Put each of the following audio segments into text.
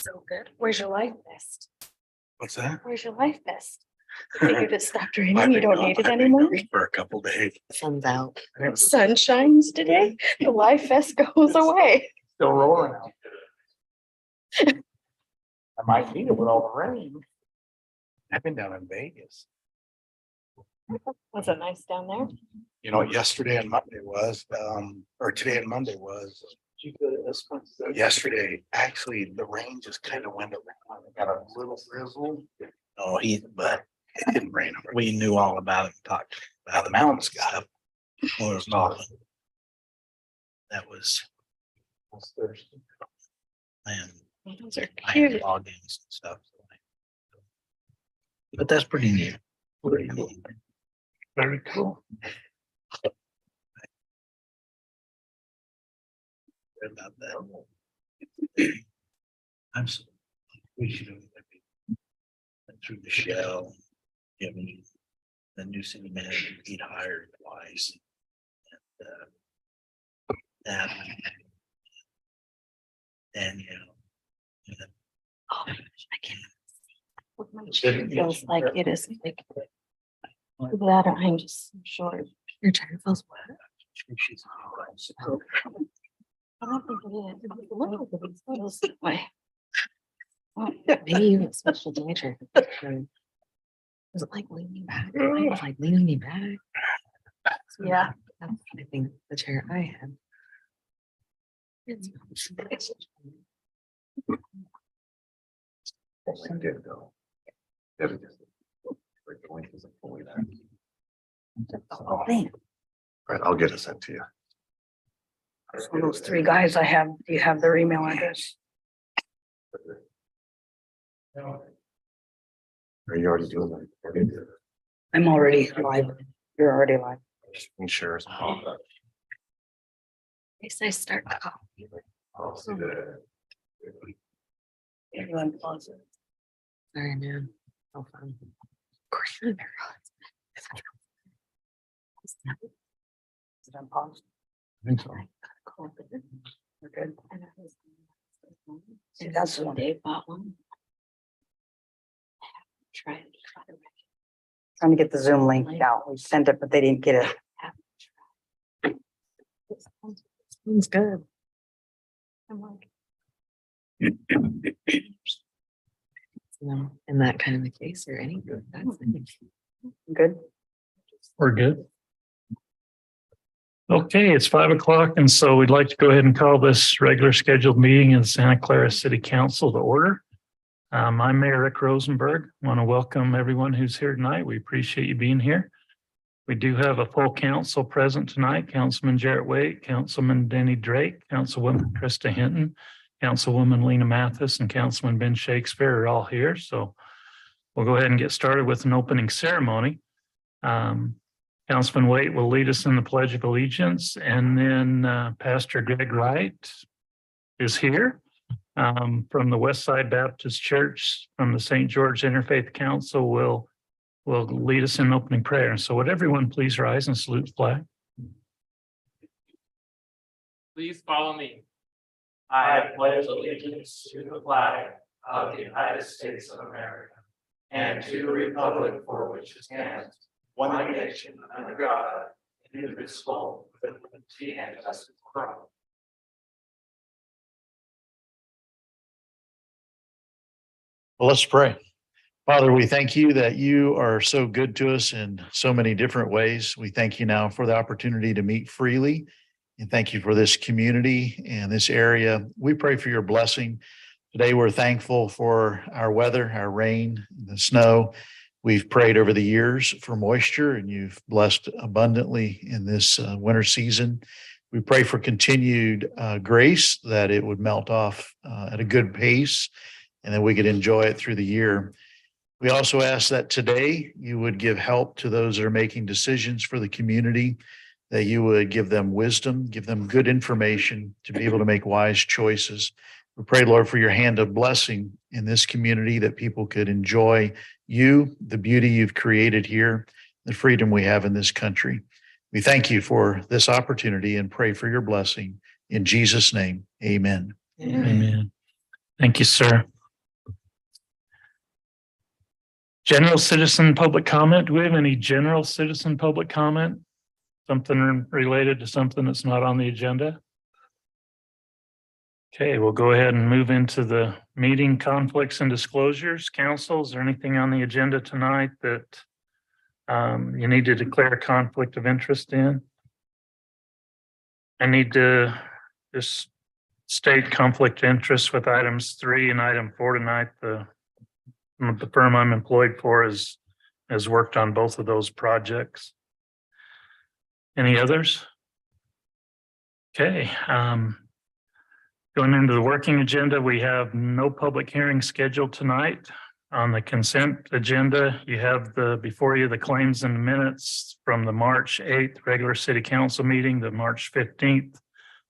So good. Where's your life vest? What's that? Where's your life vest? I figured it stopped raining. I've You been don't gone- need it I've been anymore. gone for a couple days. Sun's out. Sun shines today. The life vest goes away. Still rolling out. I might need it with all the rain. I've been down in Vegas. Was it nice down there? You know what yesterday and Monday was, or today and Monday was. Yesterday, actually, the rain just kind of went around. It got a little drizzle. Oh, but It didn't rain. we knew all about it and talked How about the the mountains got up. when we were talking. That was, Thursday. man, Those are I had cute. ball games and stuff. But that's pretty neat. Pretty cool. Very cool. About that. I'm so, we should have went through the shell. I mean, the new city manager, he'd hired twice. And Danielle. Oh, I can't. With my chair feels like it is like that, or I'm just so short. Your chair feels wet. She's. I don't think it is. Look, it feels that way. Maybe you have special day chair. Was it like leaning back? It was like leaning me back. Yeah. That's, I think, the chair I had. It's I did go. Debbie just. Like the link isn't fully there. Oh, thing. Right, I'll get it sent to you. So those three guys I have, do you have their email address? Are you already doing that? I'm already live. You're already live. Sure. At least I start to call. I'll see that. Everyone pause it. sorry, man. So fun. Is it on pause? I think so. We're good. See, that's the one. Dave bought one. Try it. Trying to get the Zoom link out. We sent it, but they didn't get it. Sounds good. I'm like, In that kind of a case or any, that's nice. Good. We're good. Okay, it's 5 o'clock, and so we'd like to go ahead and call this regular scheduled meeting of the Santa Clara City Council to order. I'm Mayor Rick Rosenberg. Want to welcome everyone who's here tonight. We appreciate you being here. We do have a full council present tonight. Councilman Jarrett Waite, Councilman Denny Drake, Councilwoman Krista Hinton, Councilwoman Lena Mathis, and Councilman Ben Shakespeare are all here. So we'll go ahead and get started with an opening ceremony. Councilman Waite will lead us in the Pledge of Allegiance, and then Pastor Greg Wright is here from the Westside Baptist Church, from the St. George Interfaith Council will lead us in opening prayer. So would everyone please rise and salute the flag? Please follow me. I pledge allegiance to the flag of the United States of America and to the republic for which it stands, one nation under God, indivisible, with liberty and justice for all. Well, let's pray. Father, we thank you that you are so good to us in so many different ways. We thank you now for the opportunity to meet freely, and thank you for this community and this area. We pray for your blessing. Today, we're thankful for our weather, our rain, the snow. We've prayed over the years for moisture, and you've blessed abundantly in this winter season. We pray for continued grace, that it would melt off at a good pace, and that we could enjoy it through the year. We also ask that today you would give help to those that are making decisions for the community, that you would give them wisdom, give them good information to be able to make wise choices. We pray, Lord, for your hand of blessing in this community, that people could enjoy you, the beauty you've created here, the freedom we have in this country. We thank you for this opportunity and pray for your blessing. In Jesus' name, amen. Amen. Thank you, sir. General citizen public comment. Do we have any general citizen public comment? Something related to something that's not on the agenda? Okay, we'll go ahead and move into the meeting conflicts and disclosures. Council, is there anything on the agenda tonight that you need to declare a conflict of interest in? I need to just state conflict of interest with items 3 and item 4 tonight. The firm I'm employed for has worked on both of those projects. Any others? Okay, going into the working agenda, we have no public hearing scheduled tonight. On the consent agenda, you have before you the claims and minutes from the March 8th regular city council meeting, the March 15th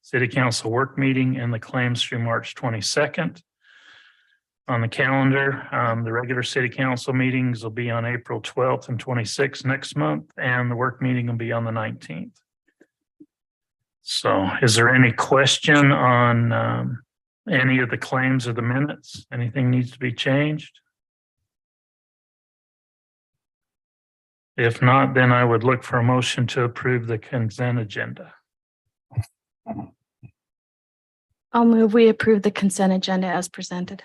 city council work meeting, and the claims through March 22nd. On the calendar, the regular city council meetings will be on April 12th and 26th next month, and the work meeting will be on the 19th. So is there any question on any of the claims or the minutes? Anything needs to be changed? If not, then I would look for a motion to approve the consent agenda. I'll move we approve the consent agenda as presented.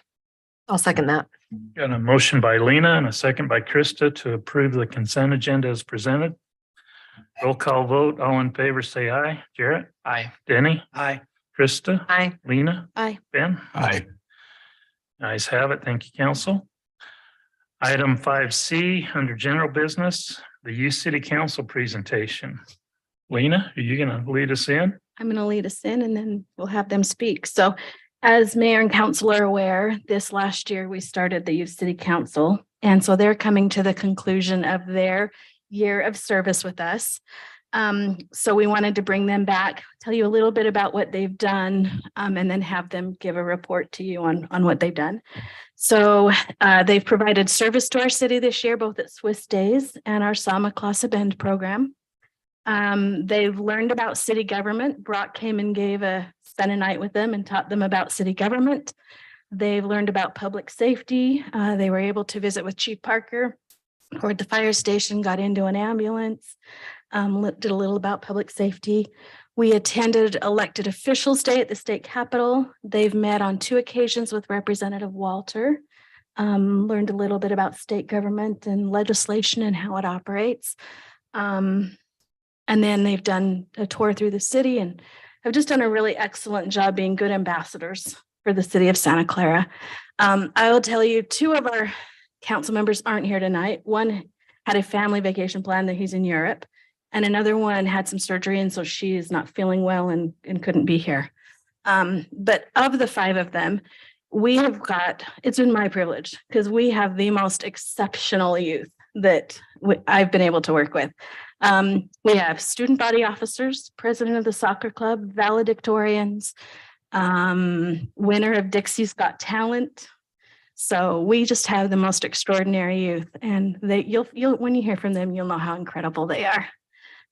I'll second that. Got a motion by Lena and a second by Krista to approve the consent agenda as presented. Roll call vote. All in favor, say aye. Jarrett? Aye. Denny? Aye. Krista? Aye. Lena? Aye. Ben? Aye. Ayes have it. Thank you, council. Item 5C, under general business, the youth city council presentation. Lena, are you going to lead us in? I'm going to lead us in and then we'll have them speak. So as mayor and council are aware, this last year we started the Youth City Council. And so they're coming to the conclusion of their year of service with us. So we wanted to bring them back, tell you a little bit about what they've done, and then have them give a report to you on what they've done. So they've provided service to our city this year, both at Swiss Days and our Sama Classa Bend program. They've learned about city government. Brock came and spent a night with them and taught them about city government. They've learned about public safety. They were able to visit with Chief Parker, toured the fire station, got into an ambulance, did a little about public safety. We attended elected officials day at the state capitol. They've met on 2 occasions with Representative Walter, learned a little bit about state government and legislation and how it operates. And then they've done a tour through the city and have just done a really excellent job being good ambassadors for the city of Santa Clara. I will tell you, 2 of our council members aren't here tonight. One had a family vacation plan that he's in Europe, and another one had some surgery, and so she is not feeling well and couldn't be here. But of the 5 of them, it's been my privilege because we have the most exceptional youth that I've been able to work with. We have student body officers, president of the soccer club, valedictorians, winner of Dixie's Got Talent. So we just have the most extraordinary youth, and you'll when you hear from them, you'll know how incredible they are.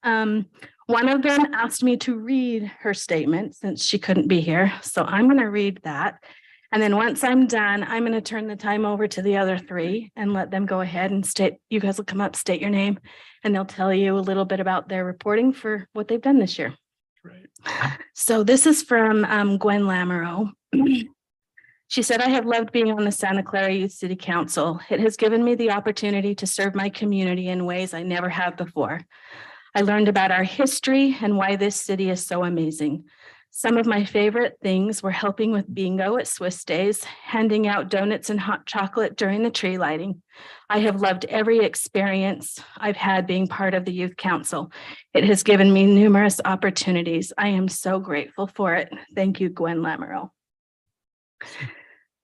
One of them asked me to read her statement since she couldn't be here. So I'm going to read that. And then once I'm done, I'm going to turn the time over to the other 3 and let them go ahead and you guys will come up, state your name, and they'll tell you a little bit about their reporting for what they've done this year. Right. So this is from Gwen Lamoureux. She said, I have loved being on the Santa Clara Youth City Council. It has given me the opportunity to serve my community in ways I never have before. I learned about our history and why this city is so amazing. Some of my favorite things were helping with bingo at Swiss Days, handing out donuts and hot chocolate during the tree lighting. I have loved every experience I've had being part of the Youth Council. It has given me numerous opportunities. I am so grateful for it. Thank you, Gwen Lamoureux.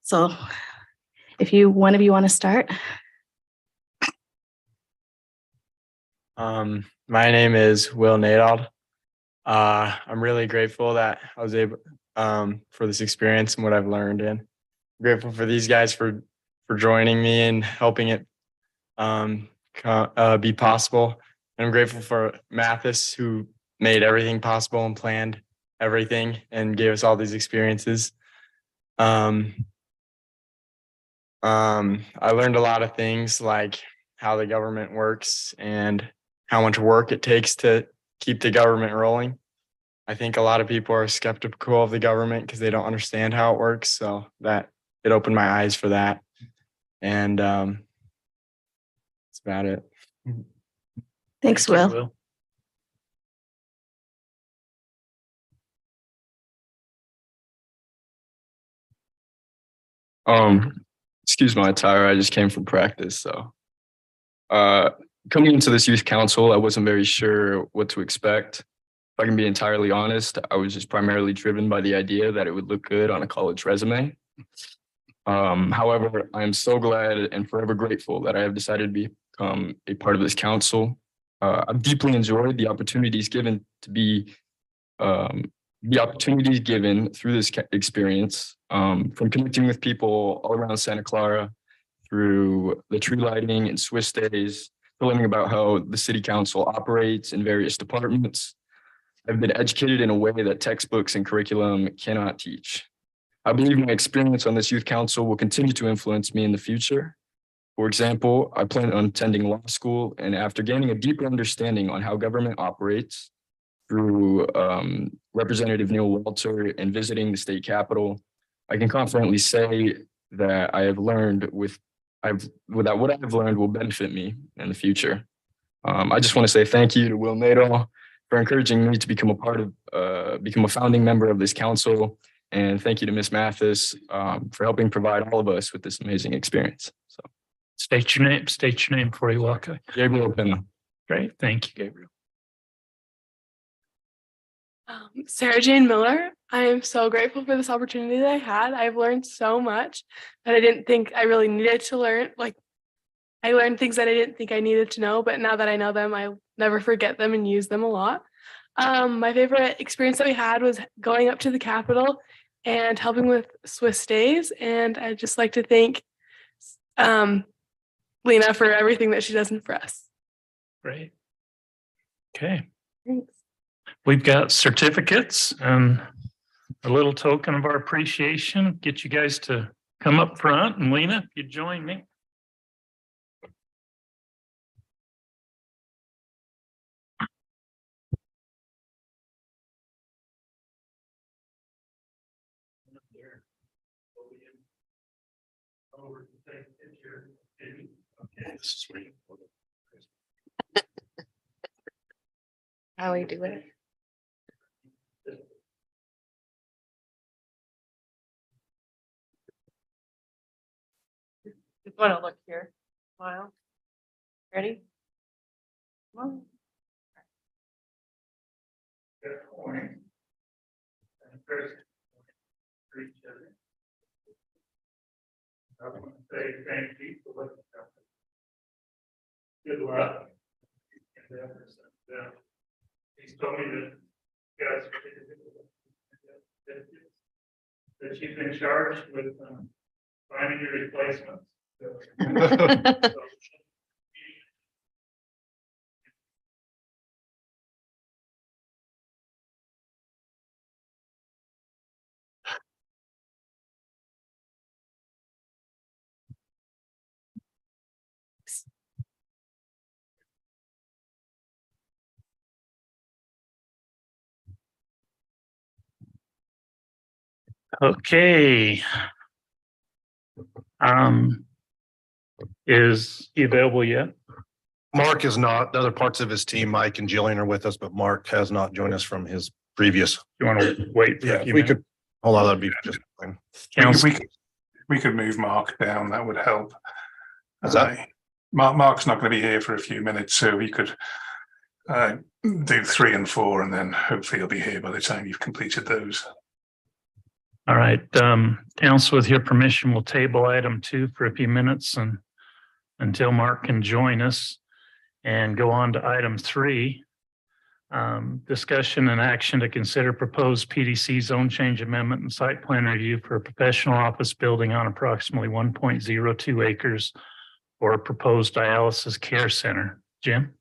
So if one of you want to start. My name is Will Nadald. I'm really grateful that I was able for this experience and what I've learned, and I'm grateful for these guys for joining me and helping it be possible. And I'm grateful for Mathis, who made everything possible and planned everything and gave us all these experiences. I learned a lot of things like how the government works and how much work it takes to keep the government rolling. I think a lot of people are skeptical of the government because they don't understand how it works. So that it opened my eyes for that. And that's about it. Thanks, Thank you, Will. Excuse my attire. I just came from practice, so coming into this youth council, I wasn't very sure what to expect. If I can be entirely honest, I was just primarily driven by the idea that it would look good on a college resume. However, I am so glad and forever grateful that I have decided to become a part of this council. I've deeply enjoyed the opportunities given to be the opportunities given through this experience, from connecting with people all around Santa Clara, through the tree lighting and Swiss days, to learning about how the city council operates in various departments. I've been educated in a way that textbooks and curriculum cannot teach. I believe my experience on this youth council will continue to influence me in the future. For example, I plan on attending law school, and after gaining a deeper understanding on how government operates through Representative Neil Walter and visiting the state capitol, I can confidently say that what I have learned will benefit me in the future. I just want to say thank you to Will Nadal for encouraging me to become a founding member of this council. And thank you to Ms. Mathis for helping provide all of us with this amazing experience. So, State your name before you walk. Gabriel Pena. Great. Thank you, Gabriel. Sarah Jane Miller. I am so grateful for this opportunity that I had. I've learned so much that I didn't think I really needed to learn. Like, I learned things that I didn't think I needed to know, but now that I know them, I never forget them and use them a lot. My favorite experience that we had was going up to the Capitol and helping with Swiss Days. And I'd just like to thank Lena for everything that she does for us. Great. Okay. Thanks. We've got certificates and a little token of our appreciation. Get you guys to come up front, and Lena, if you join me. Okay, this is where you. How we do it? Just want to look here. Smile. Ready? Come on. Good morning. And first, for each other. I want to say thank you for what you've done. Good luck. And he's told me that guys that she's been charged with finding your replacements. Okay. Is he available yet? Mark is not. The other parts of his team, Mike and Jillian, are with us, but Mark has not joined us from his previous. You want to wait? For Yeah, a if few we minutes? could, hold on, that'd be just fine. Council, We could move Mark down. That would help. Is that- Mark's not going to be here for a few minutes, so we could do 3 and 4, and then hopefully he'll be here by the time you've completed those. all right. Council, with your permission, we'll table item 2 for a few minutes and until Mark can join us, and go on to item 3. Discussion and action to consider proposed PDC zone change amendment and site plan review for a professional office building on approximately 1.02 acres for a proposed dialysis care center. Jim?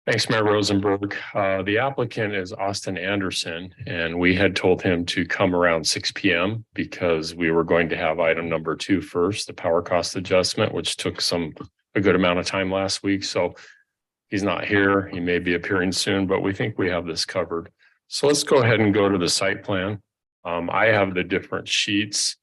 Thanks, Mayor Rosenberg. The applicant is Austin Anderson, and we had told him to come around 6 p.m. because we were going to have item number 2 first, the power cost adjustment, which took a good amount of time last week. So he's not here. He may be appearing soon, but we think we have this covered. So let's go ahead and go to the site plan. I have the different sheets.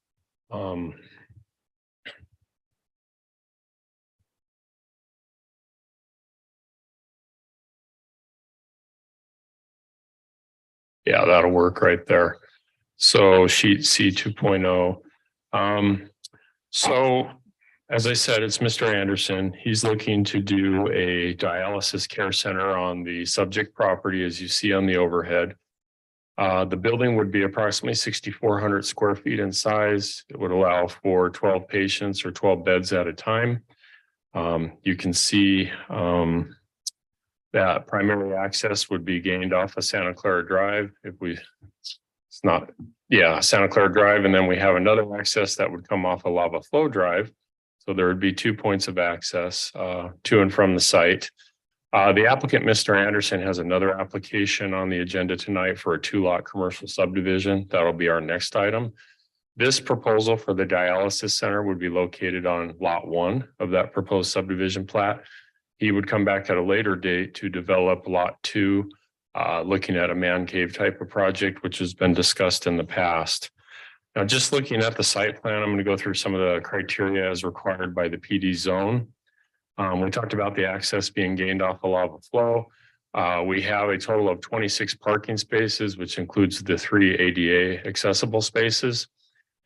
Yeah, that'll work right there. So sheet C 2.0. So as I said, it's Mr. Anderson. He's looking to do a dialysis care center on the subject property, as you see on the overhead. The building would be approximately 6,400 square feet in size. It would allow for 12 patients or 12 beds at a time. You can see that primary access would be gained off of Santa Clara Drive. Santa Clara Drive. And then we have another access that would come off of Lava Flow Drive. So there would be 2 points of access to and from the site. The applicant, Mr. Anderson, has another application on the agenda tonight for a 2-lot commercial subdivision. That'll be our next item. This proposal for the dialysis center would be located on lot 1 of that proposed subdivision plat. He would come back at a later date to develop lot 2, looking at a man cave type of project, which has been discussed in the past. Now, just looking at the site plan, I'm going to go through some of the criteria as required by the PD zone. We talked about the access being gained off of Lava Flow. We have a total of 26 parking spaces, which includes the 3 ADA accessible spaces.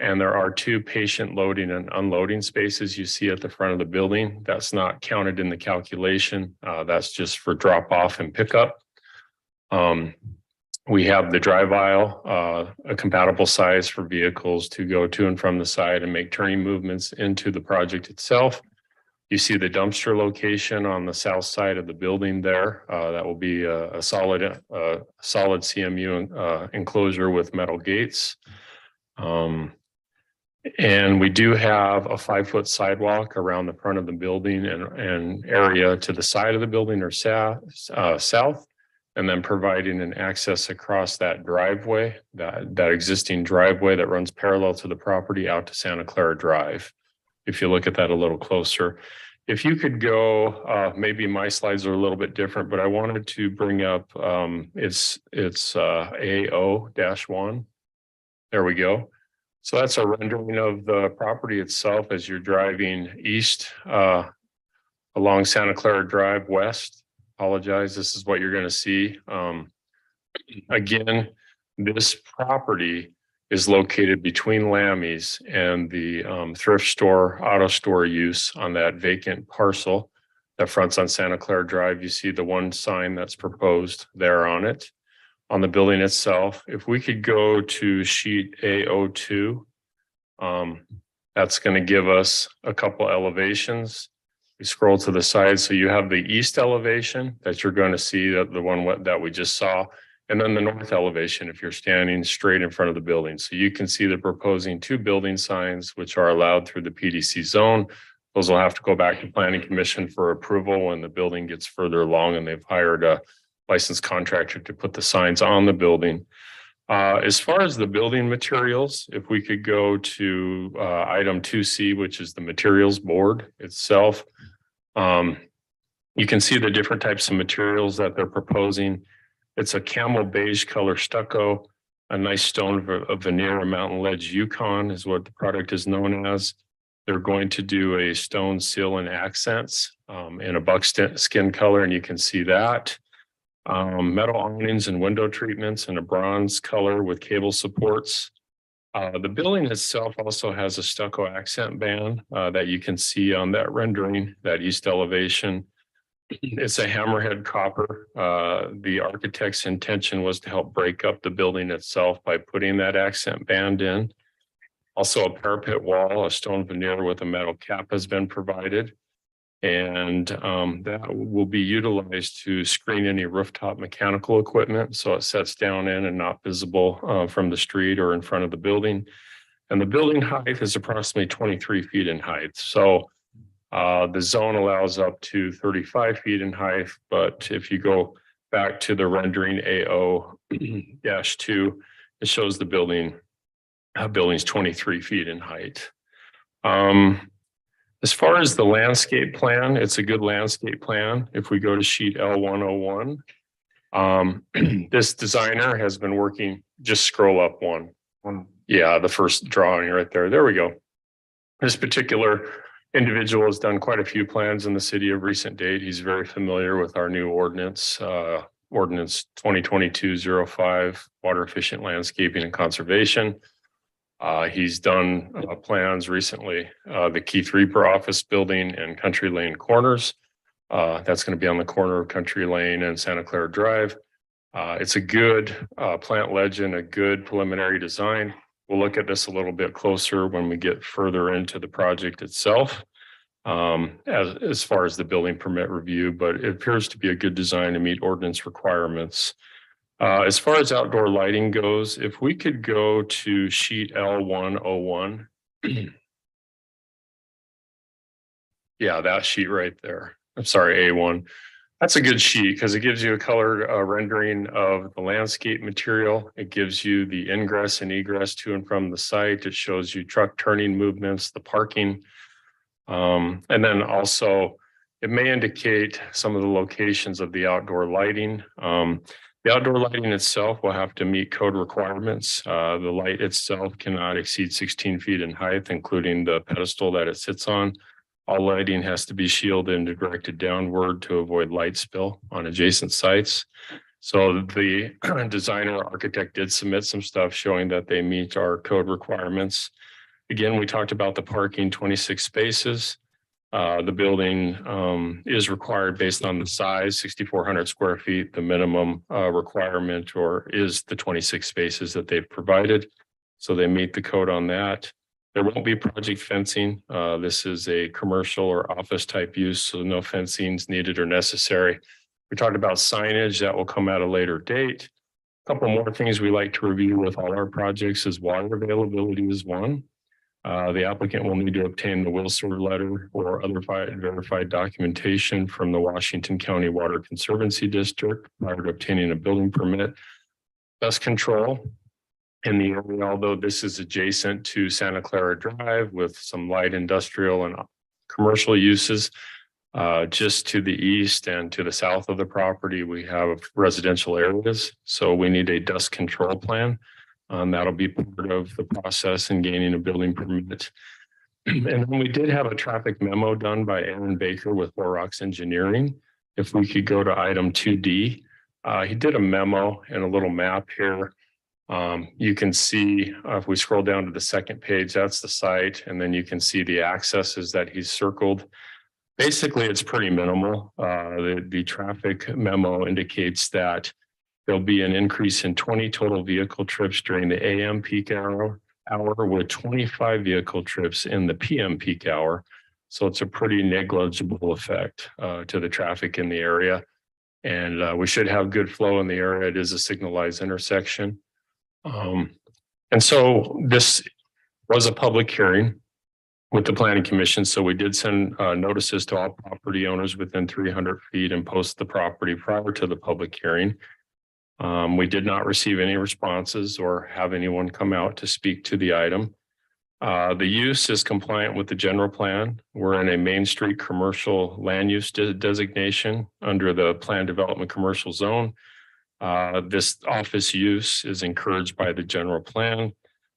And there are 2 patient loading and unloading spaces you see at the front of the building. That's not counted in the calculation. That's just for drop off and pickup. We have the drive aisle, a compatible size for vehicles to go to and from the site and make turning movements into the project itself. You see the dumpster location on the south side of the building there. That will be a solid CMU enclosure with metal gates. And we do have a 5-foot sidewalk around the front of the building and area to the side of the building or south, and then providing an access across that driveway, that existing driveway that runs parallel to the property out to Santa Clara Drive. If you look at that a little closer, if you could go, maybe my slides are a little bit different, but I wanted to bring up it's AO-1. There we go. So that's a rendering of the property itself as you're driving east along Santa Clara Drive west. Apologize, this is what you're going to see. Again, this property is located between Lammy's and the thrift store, auto store use on that vacant parcel that fronts on Santa Clara Drive. You see the one sign that's proposed there on it. On the building itself, if we could go to sheet A02, that's going to give us a couple elevations. We scroll to the side, so you have the east elevation that you're going to see, the one that we just saw, and then the north elevation if you're standing straight in front of the building. So you can see they're proposing 2 building signs, which are allowed through the PDC zone. Those will have to go back to Planning Commission for approval when the building gets further along and they've hired a licensed contractor to put the signs on the building. As far as the building materials, if we could go to item 2C, which is the materials board itself, you can see the different types of materials that they're proposing. It's a camel beige color stucco, a nice stone veneer, a mountain ledge Yukon is what the product is known as. They're going to do a stone seal and accents in a buckskin color, and you can see that. Metal awnings and window treatments in a bronze color with cable supports. The building itself also has a stucco accent band that you can see on that rendering, that east elevation. It's a hammerhead copper. The architect's intention was to help break up the building itself by putting that accent band in. Also a parapet wall, a stone veneer with a metal cap has been provided. And that will be utilized to screen any rooftop mechanical equipment. So it sets down in and not visible from the street or in front of the building. And the building height is approximately 23 feet in height. So The zone allows up to 35 feet in height, but if you go back to the rendering AO-2, it shows the building's 23 feet in height. As far as the landscape plan, it's a good landscape plan. If we go to sheet L101, this designer has been working, just scroll up one. Yeah, the first drawing right there. There we go. This particular individual has done quite a few plans in the city of recent date. He's very familiar with our new ordinance, ordinance 2022-05, water efficient landscaping and conservation. He's done plans recently, the Keith Reaper office building and Country Lane corners. That's going to be on the corner of Country Lane and Santa Clara Drive. It's a good plant legend, a good preliminary design. We'll look at this a little bit closer when we get further into the project itself, as far as the building permit review, but it appears to be a good design to meet ordinance requirements. As far as outdoor lighting goes, if we could go to sheet L101. Yeah, that sheet right there. I'm sorry, A1. That's a good sheet because it gives you a colored rendering of the landscape material. It gives you the ingress and egress to and from the site. It shows you truck turning movements, the parking. And then also it may indicate some of the locations of the outdoor lighting. The outdoor lighting itself will have to meet code requirements. The light itself cannot exceed 16 feet in height, including the pedestal that it sits on. All lighting has to be shielded and directed downward to avoid light spill on adjacent sites. So the designer architect did submit some stuff showing that they meet our code requirements. Again, we talked about the parking, 26 spaces. The building is required based on the size, 6,400 square feet. The minimum requirement is the 26 spaces that they've provided. So they meet the code on that. There won't be project fencing. This is a commercial or office type use, so no fencing is needed or necessary. We talked about signage that will come at a later date. A couple more things we like to review with all our projects is water availability is one. The applicant will need to obtain the will serve letter or other verified documentation from the Washington County Water Conservancy District prior to obtaining a building permit. Dust control in the area, although this is adjacent to Santa Clara Drive with some light industrial and commercial uses. Just to the east and to the south of the property, we have residential areas. So we need a dust control plan. That'll be part of the process in gaining a building permit. And then we did have a traffic memo done by Aaron Baker with Horrocks Engineering. If we could go to item 2D, he did a memo and a little map here. You can see if we scroll down to the second page, that's the site. And then you can see the accesses that he's circled. Basically, it's pretty minimal. The traffic memo indicates that there'll be an increase in 20 total vehicle trips during the AM peak hour with 25 vehicle trips in the PM peak hour. So it's a pretty negligible effect to the traffic in the area. And we should have good flow in the area. It is a signalized intersection. And so this was a public hearing with the Planning Commission. So we did send notices to all property owners within 300 feet and post the property prior to the public hearing. We did not receive any responses or have anyone come out to speak to the item. The use is compliant with the general plan. We're in a Main Street commercial land use designation under the Plan Development Commercial Zone. This office use is encouraged by the general plan.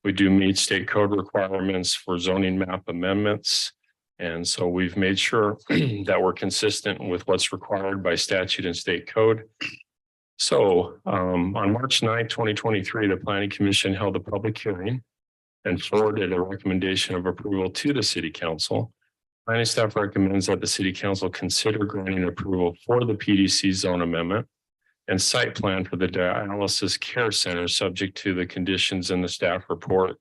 We do meet state code requirements for zoning map amendments. And so we've made sure that we're consistent with what's required by statute and state code. So on March 9, 2023, the Planning Commission held a public hearing and forwarded a recommendation of approval to the City Council. Planning staff recommends that the City Council consider granting approval for the PDC zone amendment and site plan for the dialysis care center subject to the conditions in the staff report.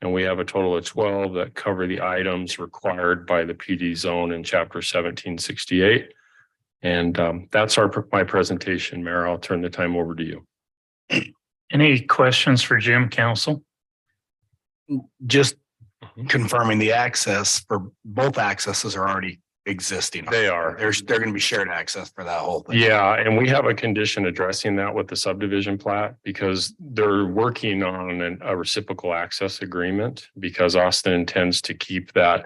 And we have a total of 12 that cover the items required by the PD zone in chapter 1768. And that's my presentation, Mayor. I'll turn the time over to you. Any questions for Jim, council? Just confirming the access for both accesses are already existing. They are. They're gonna be shared access for that whole thing. Yeah, and we have a condition addressing that with the subdivision plat because they're working on a reciprocal access agreement because Austin intends to keep that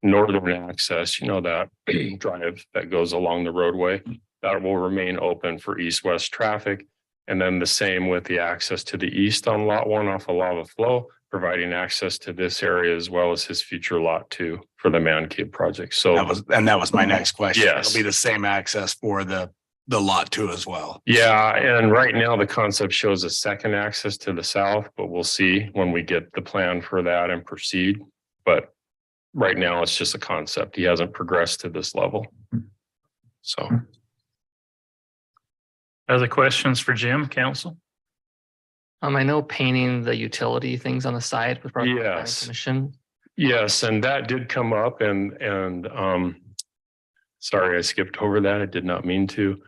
northern access, that drive that goes along the roadway, that will remain open for east-west traffic. And then the same with the access to the east on lot 1 off of Lava Flow, providing access to this area as well as his future lot 2 for the man cave project. So That was my next question. Yes. It'll be the same access for the lot 2 as well. yeah, and right now the concept shows a second access to the south, but we'll see when we get the plan for that and proceed. But right now it's just a concept. He hasn't progressed to this level. So. Other questions for Jim, council? I know painting the utility things on the side was part of the planning Yes. commission. Yes, and that did come up and sorry, I skipped over that. I did not mean to.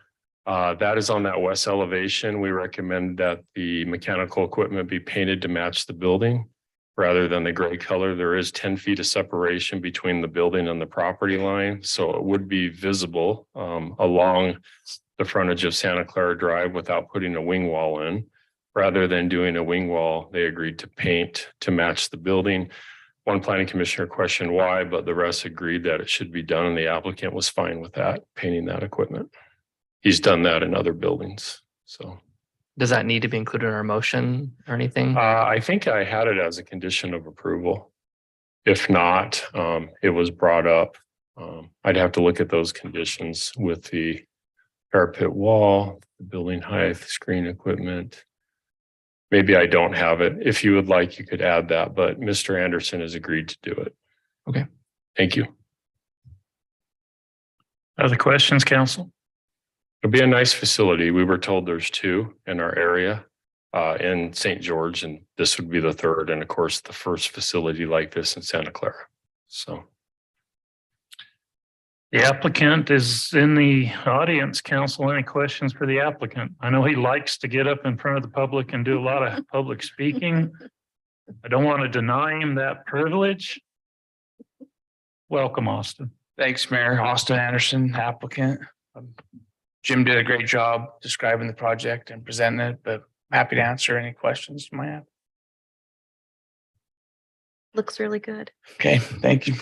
That is on that west elevation. We recommend that the mechanical equipment be painted to match the building rather than the gray color. There is 10 feet of separation between the building and the property line, so it would be visible along the frontage of Santa Clara Drive without putting a wing wall in. Rather than doing a wing wall, they agreed to paint to match the building. One planning commissioner questioned why, but the rest agreed that it should be done and the applicant was fine with that, painting that equipment. He's done that in other buildings, so. Does that need to be included in our motion or anything? I think I had it as a condition of approval. If not, it was brought up. I'd have to look at those conditions with the parapet wall, the building height, screen equipment. Maybe I don't have it. If you would like, you could add that, but Mr. Anderson has agreed to do it. Okay. Thank you. Other questions, council? It'll be a nice facility. We were told there's 2 in our area in St. George, and this would be the 3rd, and of course, the first facility like this in Santa Clara. So. The applicant is in the audience. Council, any questions for the applicant? I know he likes to get up in front of the public and do a lot of public speaking. I don't want to deny him that privilege. Welcome, Austin. Thanks, Mayor. Austin Anderson, applicant. Jim did a great job describing the project and presenting it, but I'm happy to answer any questions you might have. Looks really good. Okay, thank you.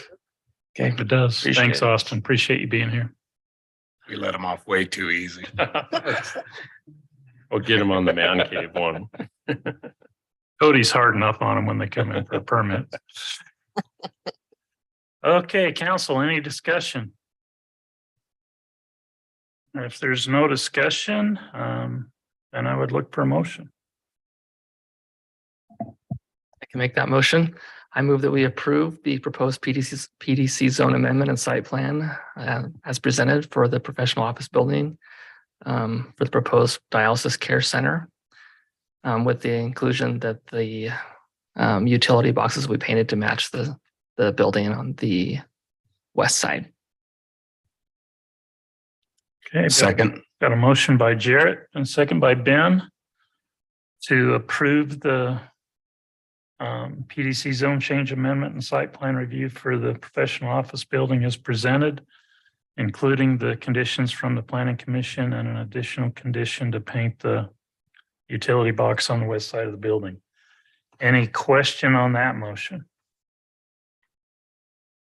Okay. It does. Appreciate Thanks, it. Austin. Appreciate you being here. We let him off way too easy. We'll get him on the man cave one. Cody's hard enough on them when they come in for a permit. Okay, council, any discussion? If there's no discussion, then I would look for a motion. I can make that motion. I move that we approve the proposed PDC zone amendment and site plan as presented for the professional office building for the proposed dialysis care center with the inclusion that the utility boxes will be painted to match the building on the west side. Okay. Second. Got a motion by Jarrett and second by Ben to approve the PDC zone change amendment and site plan review for the professional office building as presented, including the conditions from the planning commission and an additional condition to paint the utility box on the west side of the building. Any question on that motion?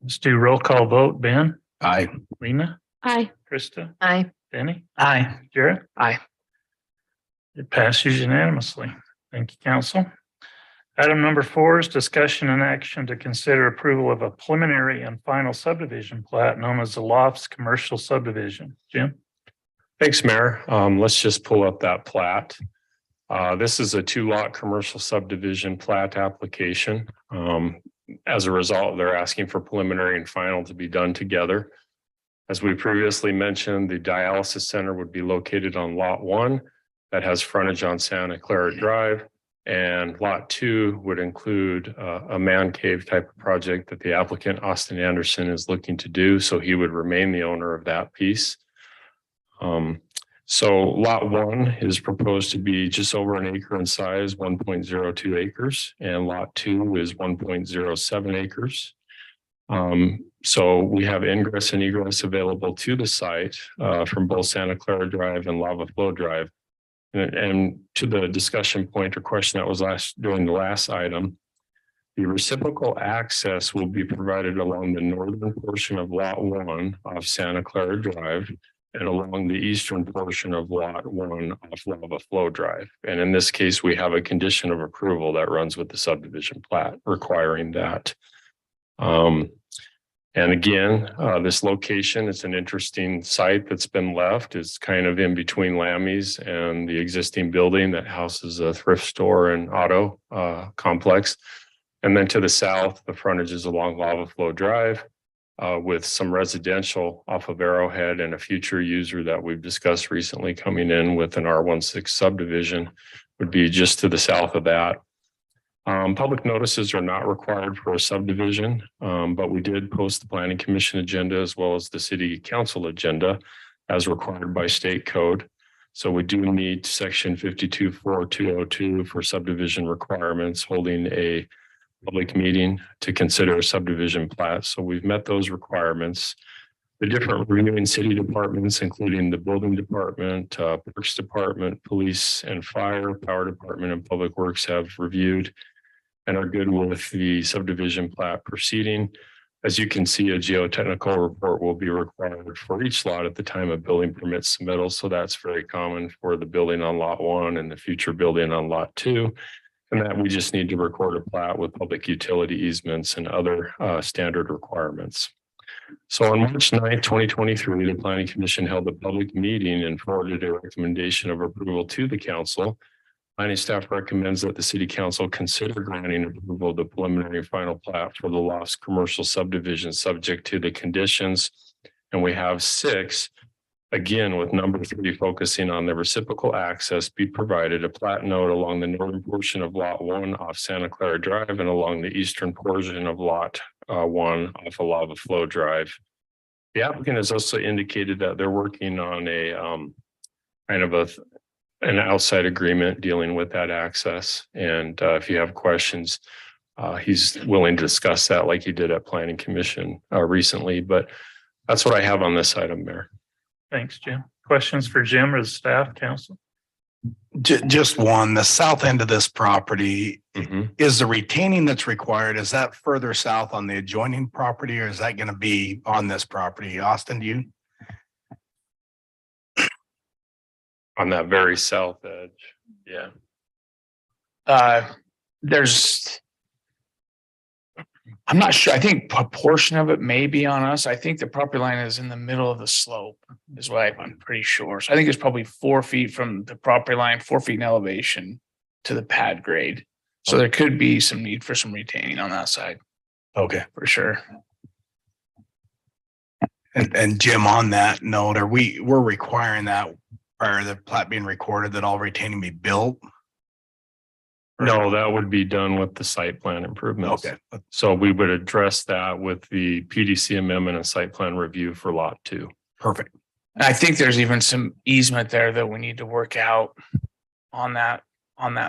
Let's do roll call vote. Ben? Aye. Lena? Aye. Krista? Aye. Denny? Aye. Jarrett? Aye. It passes unanimously. Thank you, council. Item number 4 is discussion and action to consider approval of a preliminary and final subdivision plat known as the Lofts Commercial Subdivision. Jim? Thanks, Mayor. Let's just pull up that plat. This is a 2-lot commercial subdivision plat application. As a result, they're asking for preliminary and final to be done together. As we previously mentioned, the dialysis center would be located on lot 1 that has frontage on Santa Clara Drive. And lot 2 would include a man cave type of project that the applicant Austin Anderson is looking to do. So he would remain the owner of that piece. So lot 1 is proposed to be just over an acre in size, 1.02 acres, and lot 2 is 1.07 acres. So we have ingress and egress available to the site from both Santa Clara Drive and Lava Flow Drive. And to the discussion point or question that was asked during the last item, the reciprocal access will be provided along the northern portion of Lot 1 off Santa Clara Drive and along the eastern portion of Lot 1 off Lava Flow Drive. And in this case, we have a condition of approval that runs with the subdivision plat requiring that. And again, this location is an interesting site that's been left. It's kind of in between Lammy's and the existing building that houses a thrift store and auto complex. And then to the south, the frontage is along Lava Flow Drive with some residential off of Arrowhead and a future user that we've discussed recently coming in with an R16 subdivision would be just to the south of that. Public notices are not required for a subdivision, but we did post the planning commission agenda as well as the city council agenda as required by state code. So we do meet section 52.4202 for subdivision requirements, holding a public meeting to consider a subdivision plat. So we've met those requirements. The different reviewing city departments, including the building department, parks department, police and fire, power department, and public works have reviewed and are good with the subdivision plat proceeding. As you can see, a geotechnical report will be required for each lot at the time of building permit submittal. So that's very common for the building on Lot 1 and the future building on Lot 2. And that we just need to record a plat with public utility easements and other standard requirements. So on March 9th, 2023, the Planning Commission held a public meeting and forwarded a recommendation of approval to the council. Planning staff recommends that the city council consider granting approval of the preliminary final plat for the Lofts commercial subdivision subject to the conditions. And we have 6, again, with number 3 focusing on the reciprocal access be provided a plat note along the northern portion of Lot 1 off Santa Clara Drive and along the eastern portion of Lot 1 off of Lava Flow Drive. The applicant has also indicated that they're working on a kind of an outside agreement dealing with that access. And if you have questions, he's willing to discuss that like he did at Planning Commission recently. But that's what I have on this item, Mayor. Thanks, Jim. Questions for Jim or the staff, council? Just one, the south end of this property, is the retaining that's required, is that further south on the adjoining property or is that going to be on this property? Austin, do you? On that very south edge. Yeah. I'm not sure. I think a portion of it may be on us. I think the property line is in the middle of the slope is what I'm pretty sure. So I think it's probably 4 feet from the property line, 4 feet in elevation to the pad grade. So there could be some need for some retaining on that side. Okay. For sure. And Jim, on that note, we're requiring that prior to the plat being recorded that all retaining be built? No, that would be done with the site plan improvements. Okay. So we would address that with the PDC amendment and site plan review for Lot 2. Perfect. And I think there's even some easement there that we need to work out on that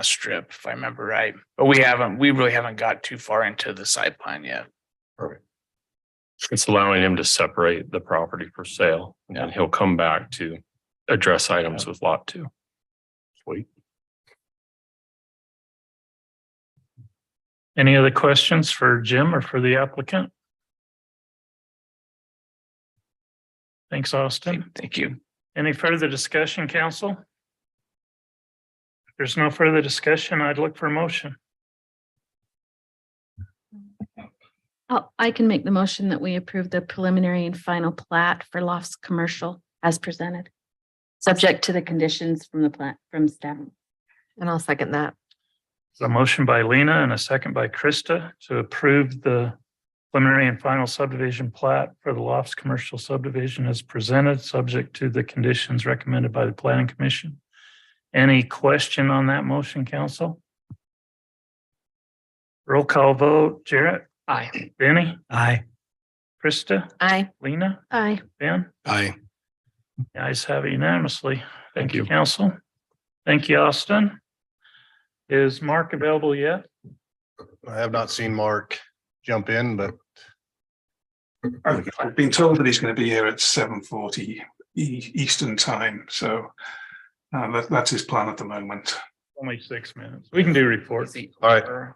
strip, if I remember right. But we really haven't got too far into the site plan yet. Perfect. It's allowing him to separate the property for sale and he'll come back to address items with Lot 2. Sweet. Any other questions for Jim or for the applicant? Thanks, Austin. Thank you. Any further discussion, council? If there's no further discussion, I'd look for a motion. I can make the motion that we approve the preliminary and final plat for Lofts Commercial as presented, subject to the conditions from the plat from staff. And I'll second that. A motion by Lena and a second by Krista to approve the preliminary and final subdivision plat for the Lofts Commercial subdivision as presented, subject to the conditions recommended by the Planning Commission. Any question on that motion, council? Roll call vote. Jarrett? Aye. Benny? Aye. Krista? Aye. Lena? Aye. Ben? Aye. The ayes have it unanimously. Thank you, you. council. Thank you, Austin. Is Mark available yet? I have not seen Mark jump in, but I've been told that he's going to be here at 7:40 Eastern time, so that's his plan at the moment. Only 6 minutes. We can do reports. All right.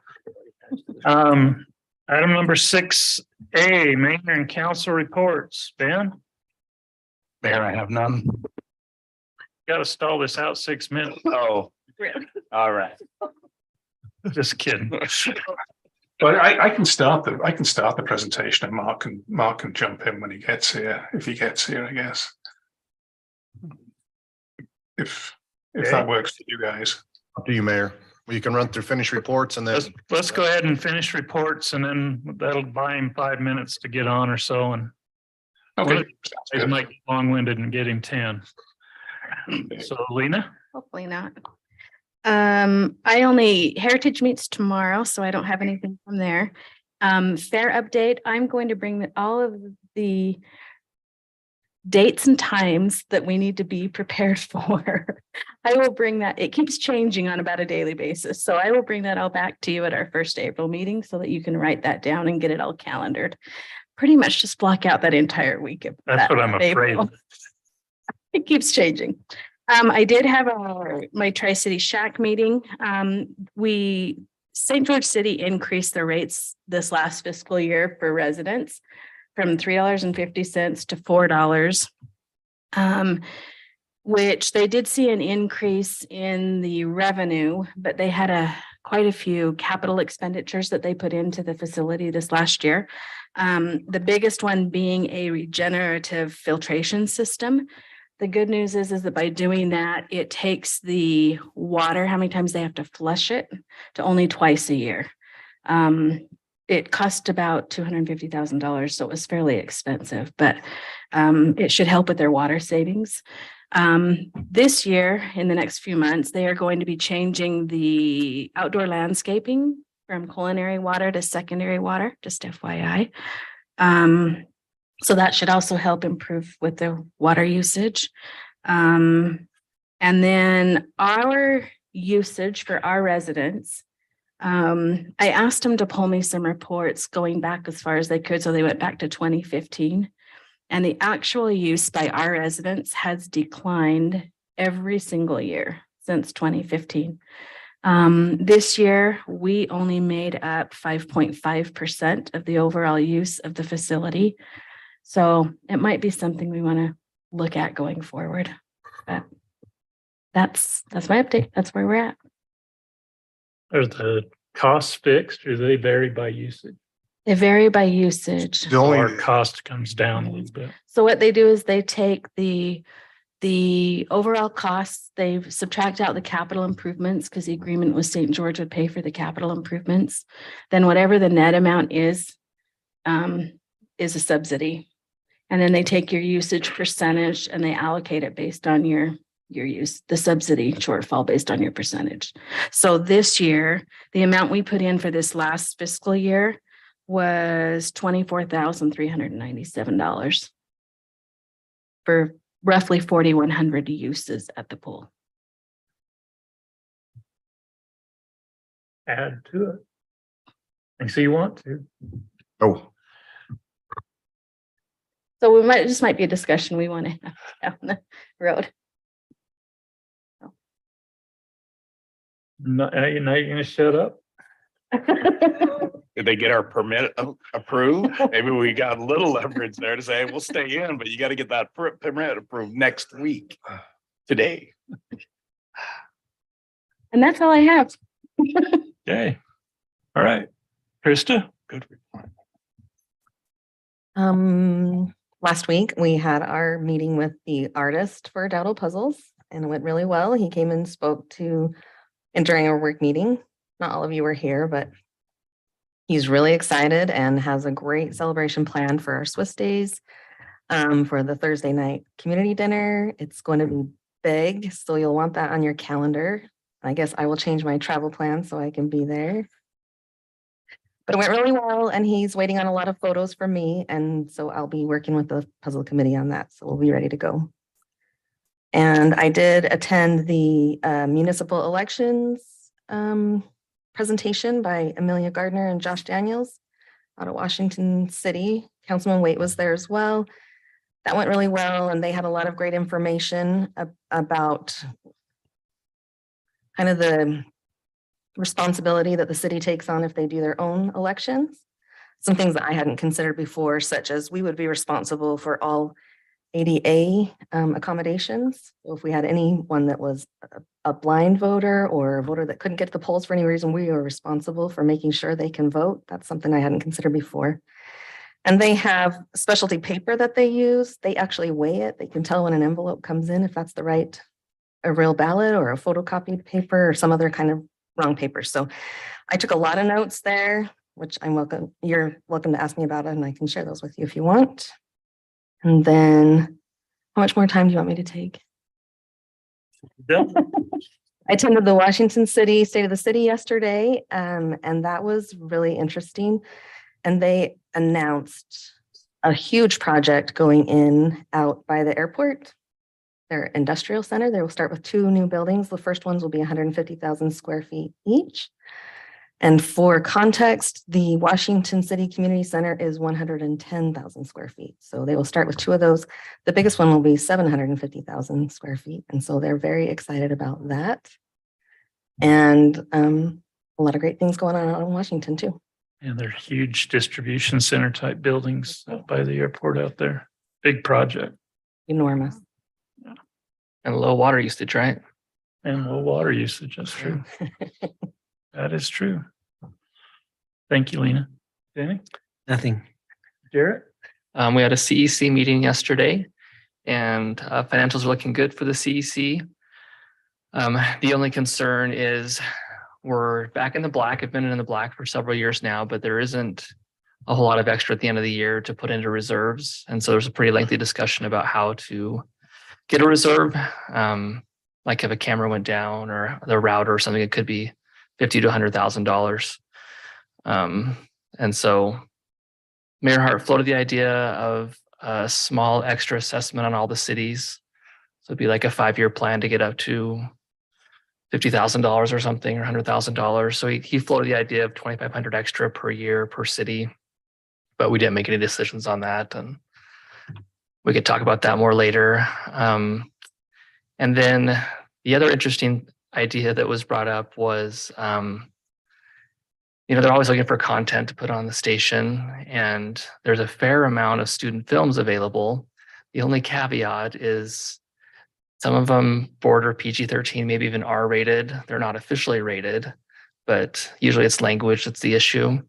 Item number 6A, mayor and council reports. Ben, Mayor, I have none. got to stall this out 6 minutes. Oh, all right. Just kidding. But I can start the presentation, and Mark can jump in when he gets here, if he gets here, I guess. If that works for you guys. Up to you, Mayor. You can run through finished reports and then. Let's go ahead and finish reports and then that'll buy him 5 minutes to get on or so and Okay. it might get long-winded and get him 10. So Lena? Hopefully not. Heritage meets tomorrow, so I don't have anything from there. Fair update, I'm going to bring all of the dates and times that we need to be prepared for. I will bring that. It keeps changing on about a daily basis. So I will bring that all back to you at our first April meeting so that you can write that down and get it all calendared. Pretty much just block out that entire week. That's what I'm afraid of. It keeps changing. I did have my Tri-City Shack meeting. St. George City increased their rates this last fiscal year for residents from $3.50 to $4, which they did see an increase in the revenue, but they had quite a few capital expenditures that they put into the facility this last year. The biggest one being a regenerative filtration system. The good news is that by doing that, it takes the water, how many times they have to flush it, to only twice a year. It cost about $250,000, so it was fairly expensive, but it should help with their water savings. This year, in the next few months, they are going to be changing the outdoor landscaping from culinary water to secondary water, just FYI. So that should also help improve with the water usage. And then our usage for our residents, I asked them to pull me some reports going back as far as they could. So they went back to 2015. And the actual use by our residents has declined every single year since 2015. This year, we only made up 5.5% of the overall use of the facility. So it might be something we want to look at going forward. But that's my update. That's where we're at. Are the costs fixed or do they vary by usage? They vary by usage. The only Our cost comes down a little bit. So what they do is they take the overall costs, they subtract out the capital improvements because the agreement with St. George would pay for the capital improvements. Then whatever the net amount is a subsidy. And then they take your usage percentage and they allocate it based on your use, the subsidy shortfall based on your percentage. So this year, the amount we put in for this last fiscal year was $24,397 for roughly 4,100 uses at the pool. Add to it. And so you want to. Oh, So this might be a discussion we want to have down the road. Now you're gonna shut up? Did they get our permit approved? Maybe we got a little leverage there to say, we'll stay in, but you got to get that permit approved next week, today. And that's all I have. Okay. All right. Krista? Good. Last week, we had our meeting with the artist for Dowdle Puzzles, and it went really well. He came and spoke during our work meeting. Not all of you were here, but he's really excited and has a great celebration planned for our Swiss Days. For the Thursday night community dinner. It's going to be big, so you'll want that on your calendar. I guess I will change my travel plan so I can be there. But it went really well, and he's waiting on a lot of photos from me, and so I'll be working with the puzzle committee on that, so we'll be ready to go. And I did attend the municipal elections presentation by Amelia Gardner and Josh Daniels. out of Washington City. Councilman Waite was there as well. That went really well, and they had a lot of great information about kind of the responsibility that the city takes on if they do their own elections. Some things that I hadn't considered before, such as we would be responsible for all ADA accommodations. So if we had anyone that was a blind voter or a voter that couldn't get to the polls for any reason, we are responsible for making sure they can vote. That's something I hadn't considered before. And they have specialty paper that they use. They actually weigh it. They can tell when an envelope comes in if that's the right, a real ballot or a photocopied paper or some other kind of wrong paper. So I took a lot of notes there, which you're welcome to ask me about it, and I can share those with you if you want. And then how much more time do you want me to take? Yeah. I attended the Washington City State of the City yesterday, and that was really interesting. And they announced a huge project going in out by the airport, their industrial center. They will start with 2 new buildings. The first ones will be 150,000 square feet each. And for context, the Washington City Community Center is 110,000 square feet. So they will start with 2 of those. The biggest one will be 750,000 square feet. And so they're very excited about that. And a lot of great things going on out in Washington too. And they're huge distribution center type buildings out by the airport out there. Big project. Enormous. And low water usage, right? And low water usage, that's true. That is true. Thank you, Lena. Danny? Nothing. Jarrett? We had a CEC meeting yesterday, and financials are looking good for the CEC. The only concern is we're back in the black. I've been in the black for several years now, but there isn't a whole lot of extra at the end of the year to put into reserves. And so there's a pretty lengthy discussion about how to get a reserve. Like if a camera went down or the router or something, it could be $50,000 to $100,000. And so Mayor Hart floated the idea of a small extra assessment on all the cities. So it'd be like a 5-year plan to get up to $50,000 or something, or $100,000. So he floated the idea of $2,500 extra per year per city, but we didn't make any decisions on that, and we could talk about that more later. And then the other interesting idea that was brought up was, they're always looking for content to put on the station, and there's a fair amount of student films available. The only caveat is some of them border PG-13, maybe even R-rated. They're not officially rated, but usually it's language that's the issue.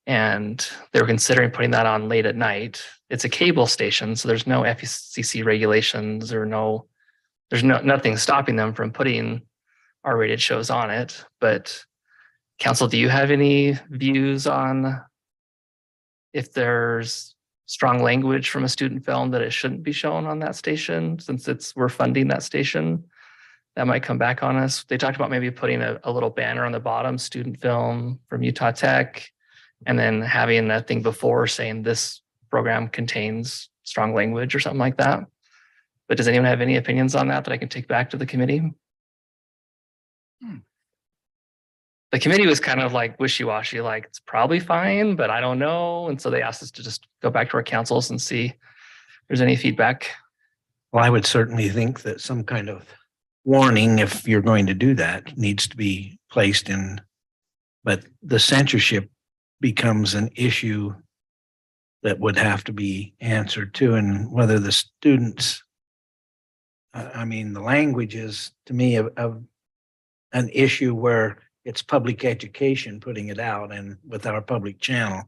And they were considering putting that on late at night. It's a cable station, so there's no FCC regulations or there's nothing stopping them from putting R-rated shows on it. But council, do you have any views on if there's strong language from a student film that it shouldn't be shown on that station, since we're funding that station? That might come back on us. They talked about maybe putting a little banner on the bottom, student film from Utah Tech, and then having that thing before saying this program contains strong language or something like that. But does anyone have any opinions on that I can take back to the committee? The committee was kind of like wishy-washy, like it's probably fine, but I don't know. And so they asked us to just go back to our councils and see if there's any feedback. Well, I would certainly think that some kind of warning, if you're going to do that, needs to be placed in. But the censorship becomes an issue that would have to be answered too, and whether the students, the language is to me of an issue where it's public education putting it out, and with our public channel,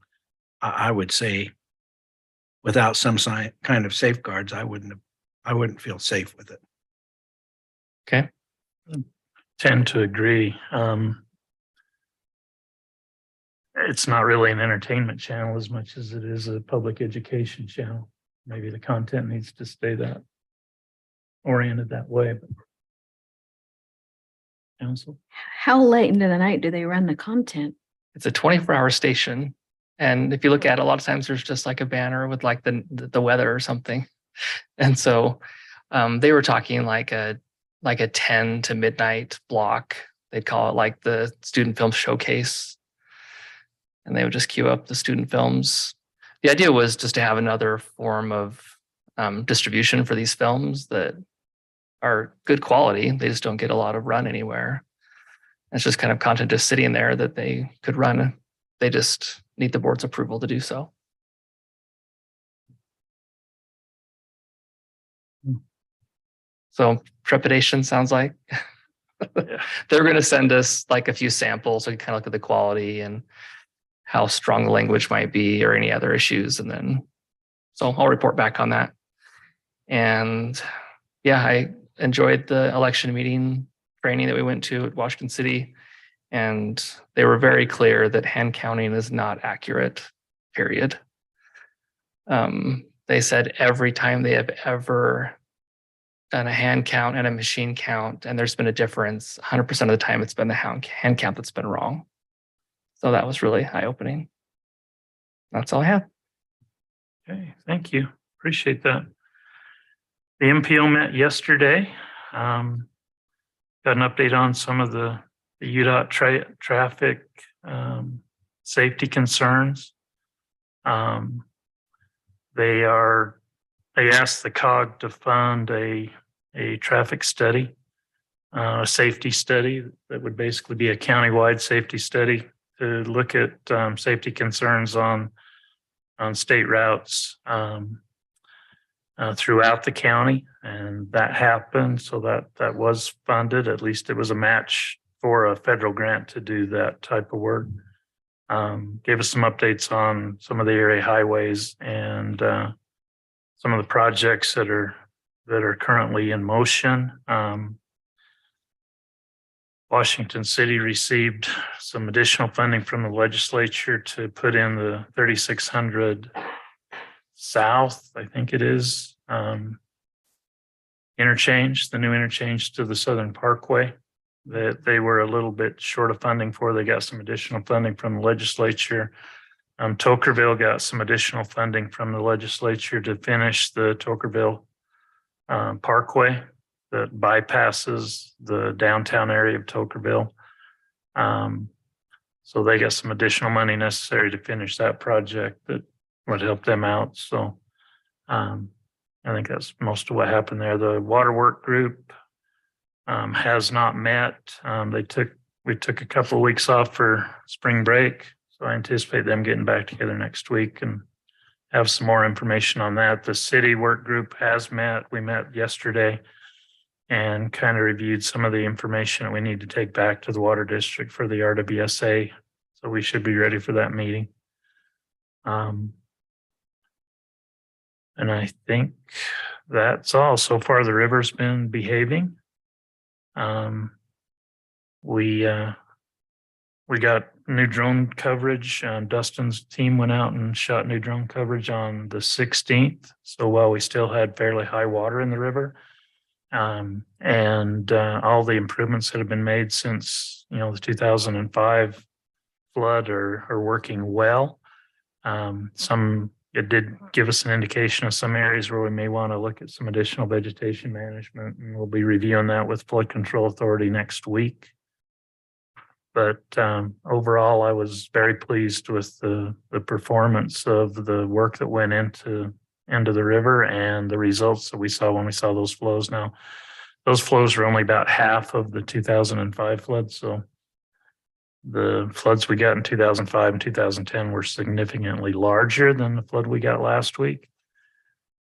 I would say without some kind of safeguards, I wouldn't feel safe with it. Okay. Tend to agree. It's not really an entertainment channel as much as it is a public education channel. Maybe the content needs to stay that oriented that way. But council? How late into the night do they run the content? It's a 24-hour station. And if you look at it, a lot of times there's just like a banner with like the weather or something. And so they were talking like a 10 to midnight block. They'd call it like the student film showcase. and they would just queue up the student films. The idea was just to have another form of distribution for these films that are good quality. They just don't get a lot of run anywhere. It's just kind of content just sitting there that they could run. They just need the board's approval to do so. So trepidation sounds like they're going to send us like a few samples so we can kind of look at the quality and how strong the language might be or any other issues. And then, so I'll report back on that. And yeah, I enjoyed the election meeting training that we went to at Washington City. And they were very clear that hand counting is not accurate, period. They said every time they have ever done a hand count and a machine count, and there's been a difference, 100% of the time it's been the hand count that's been wrong. So that was really eye-opening. That's all I have. Okay, thank you. Appreciate that. The MPO met yesterday. Got an update on some of the UDOT traffic safety concerns. They asked the COG to fund a traffic study, a safety study that would basically be a countywide safety study to look at safety concerns on state routes throughout the county, and that happened. So that was funded. At least it was a match for a federal grant to do that type of work. Gave us some updates on some of the area highways and some of the projects that are currently in motion. Washington City received some additional funding from the legislature to put in the 3600 South, I think it is, interchange, the new interchange to the Southern Parkway that they were a little bit short of funding for. They got some additional funding from the legislature. Tokerville got some additional funding from the legislature to finish the Tokerville Parkway that bypasses the downtown area of Tokerville. So they got some additional money necessary to finish that project that would help them out. So I think that's most of what happened there. The water work group has not met. We took a couple of weeks off for spring break. So I anticipate them getting back together next week and have some more information on that. The city work group has met. We met yesterday and kind of reviewed some of the information that we need to take back to the water district for the RWSA. So we should be ready for that meeting. And I think that's all. So far, the river's been behaving. We got new drone coverage. Dustin's team went out and shot new drone coverage on the 16th. So while we still had fairly high water in the river, and all the improvements that have been made since, the 2005 flood are working well. It did give us an indication of some areas where we may want to look at some additional vegetation management, and we'll be reviewing that with Flood Control Authority next week. But overall, I was very pleased with the performance of the work that went into the river and the results that we saw when we saw those flows. Now, those flows were only about half of the 2005 floods. So the floods we got in 2005 and 2010 were significantly larger than the flood we got last week.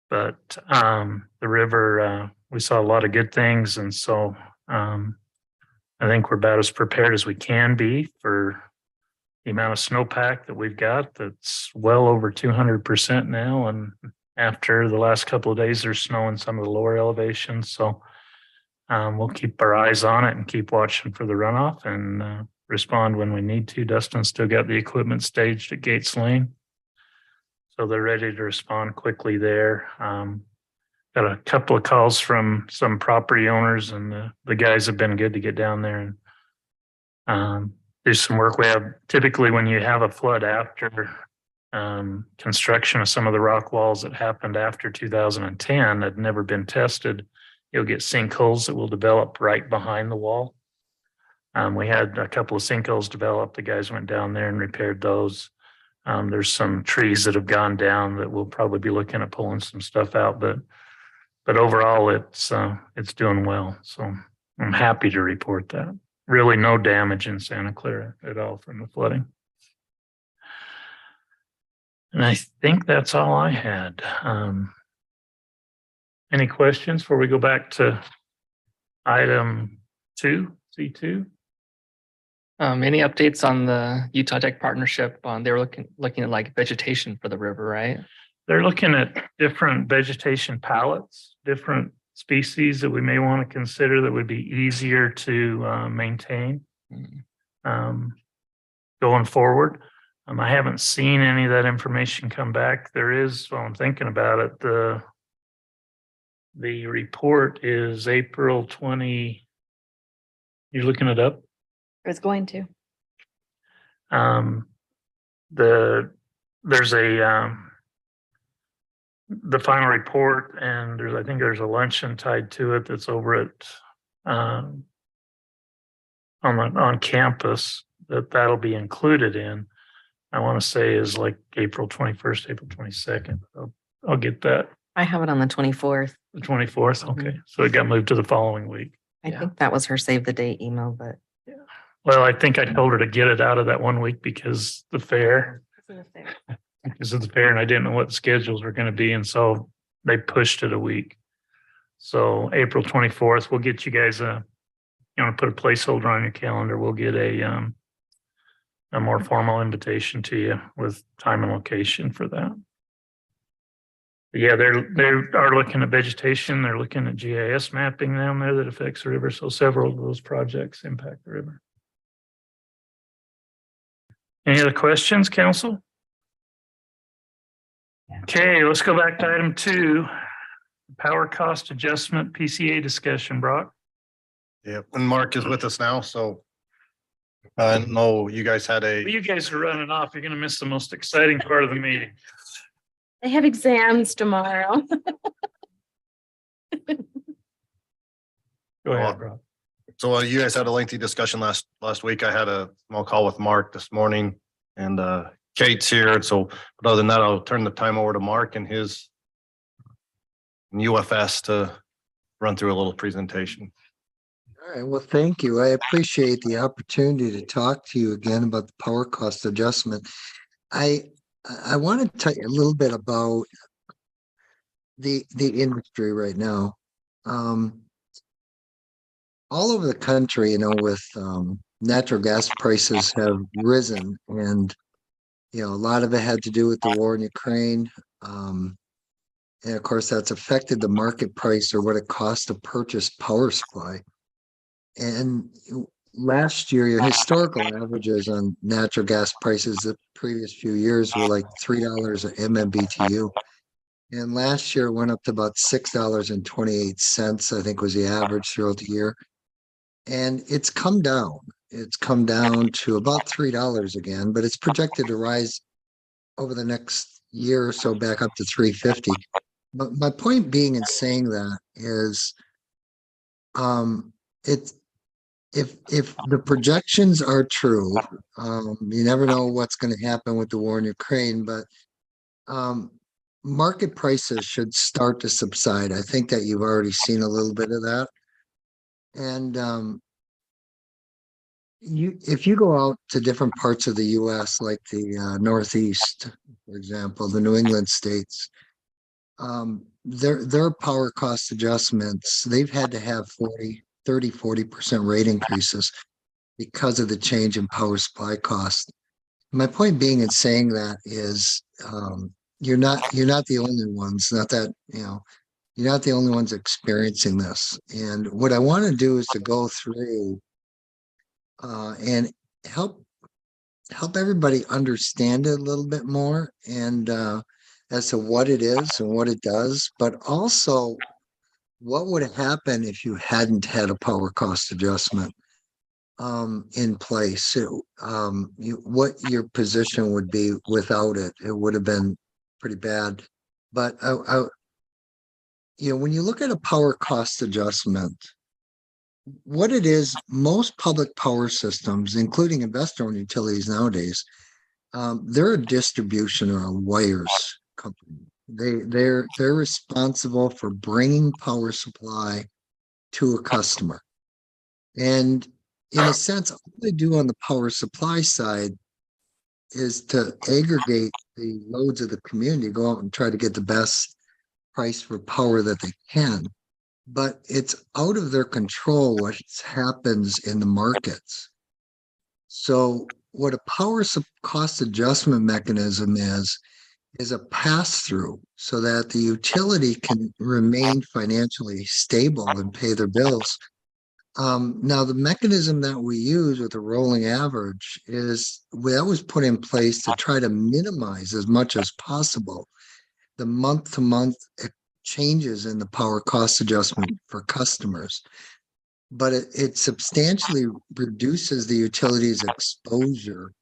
But the river, we saw a lot of good things. And so I think we're about as prepared as we can be for the amount of snowpack that we've got. That's well over 200% now. And after the last couple of days, there's snow in some of the lower elevations. So we'll keep our eyes on it and keep watching for the runoff and respond when we need to. Dustin's still got the equipment staged at Gates Lane, so they're ready to respond quickly there. Got a couple of calls from some property owners, and the guys have been good to get down there and do some work. We have typically, when you have a flood after construction of some of the rock walls that happened after 2010 had never been tested, you'll get sinkholes that will develop right behind the wall. We had a couple of sinkholes developed. The guys went down there and repaired those. There's some trees that have gone down that we'll probably be looking at pulling some stuff out, but overall it's doing well. So I'm happy to report that. Really no damage in Santa Clara at all from the flooding. And I think that's all I had. Any questions before we go back to item 2, C2? Any updates on the Utah Tech partnership? They were looking at like vegetation for the river, right? They're looking at different vegetation palettes, different species that we may want to consider that would be easier to maintain going forward. I haven't seen any of that information come back. There is, while I'm thinking about it, the report is April 20. You're looking it up? I was going to. There's the final report, and I think there's a luncheon tied to it that's over at on campus that'll be included in. I want to say is like April 21st, April 22nd. I'll get that. I have it on the 24th. The 24th. Okay. So it got moved to the following week. I think that was her save the date email, but Well, I think I told her to get it out of that 1 week because the fair. Because of the fair, and I didn't know what the schedules were going to be, and so they pushed it a week. So April 24th, we'll get you guys you want to put a placeholder on your calendar. We'll get a more formal invitation to you with time and location for that. But yeah, they are looking at vegetation. They're looking at GIS mapping down there that affects the river. So several of those projects impact the river. Any other questions, council? Okay, let's go back to item 2, power cost adjustment PCA discussion, Brock. Yep, and Mark is with us now, so I know you guys had Well, you guys are running off. You're going to miss the most exciting part of the meeting. They have exams tomorrow. Go ahead, Brock. So you guys had a lengthy discussion last week. I had a small call with Mark this morning, and Kate's here. So, but other than that, I'll turn the time over to Mark and his UFS to run through a little presentation. All right, well, thank you. I appreciate the opportunity to talk to you again about the power cost adjustment. I want to tell you a little bit about the industry right now. All over the country, with natural gas prices have risen, and a lot of it had to do with the war in Ukraine. And of course, that's affected the market price or what it costs to purchase power supply. And last year, your historical averages on natural gas prices the previous few years were like $3 an MMBTU. And last year it went up to about $6.28, I think was the average throughout the year. And it's come down. It's come down to about $3 again, but it's projected to rise over the next year or so back up to $3.50. But my point being in saying that is, if the projections are true, you never know what's going to happen with the war in Ukraine, but market prices should start to subside. I think that you've already seen a little bit of that. And if you go out to different parts of the U.S., like the Northeast, for example, the New England states, their power cost adjustments, they've had to have 30-40% rate increases because of the change in power supply cost. My point being in saying that is you're not the only ones, not that, you're not the only ones experiencing this. And what I want to do is to go through and help everybody understand it a little bit more, and as to what it is and what it does, but also what would happen if you hadn't had a power cost adjustment in place. What your position would be without it. It would have been pretty bad. But when you look at a power cost adjustment, what it is, most public power systems, including investor-owned utilities nowadays, they're a distribution or a wires company. They're responsible for bringing power supply to a customer. And in a sense, all they do on the power supply side is to aggregate the loads of the community, go out and try to get the best price for power that they can. But it's out of their control what happens in the markets. So what a power cost adjustment mechanism is a pass-through so that the utility can remain financially stable and pay their bills. Now, the mechanism that we use with a rolling average that was put in place to try to minimize as much as possible the month-to-month changes in the power cost adjustment for customers. But it substantially reduces the utility's exposure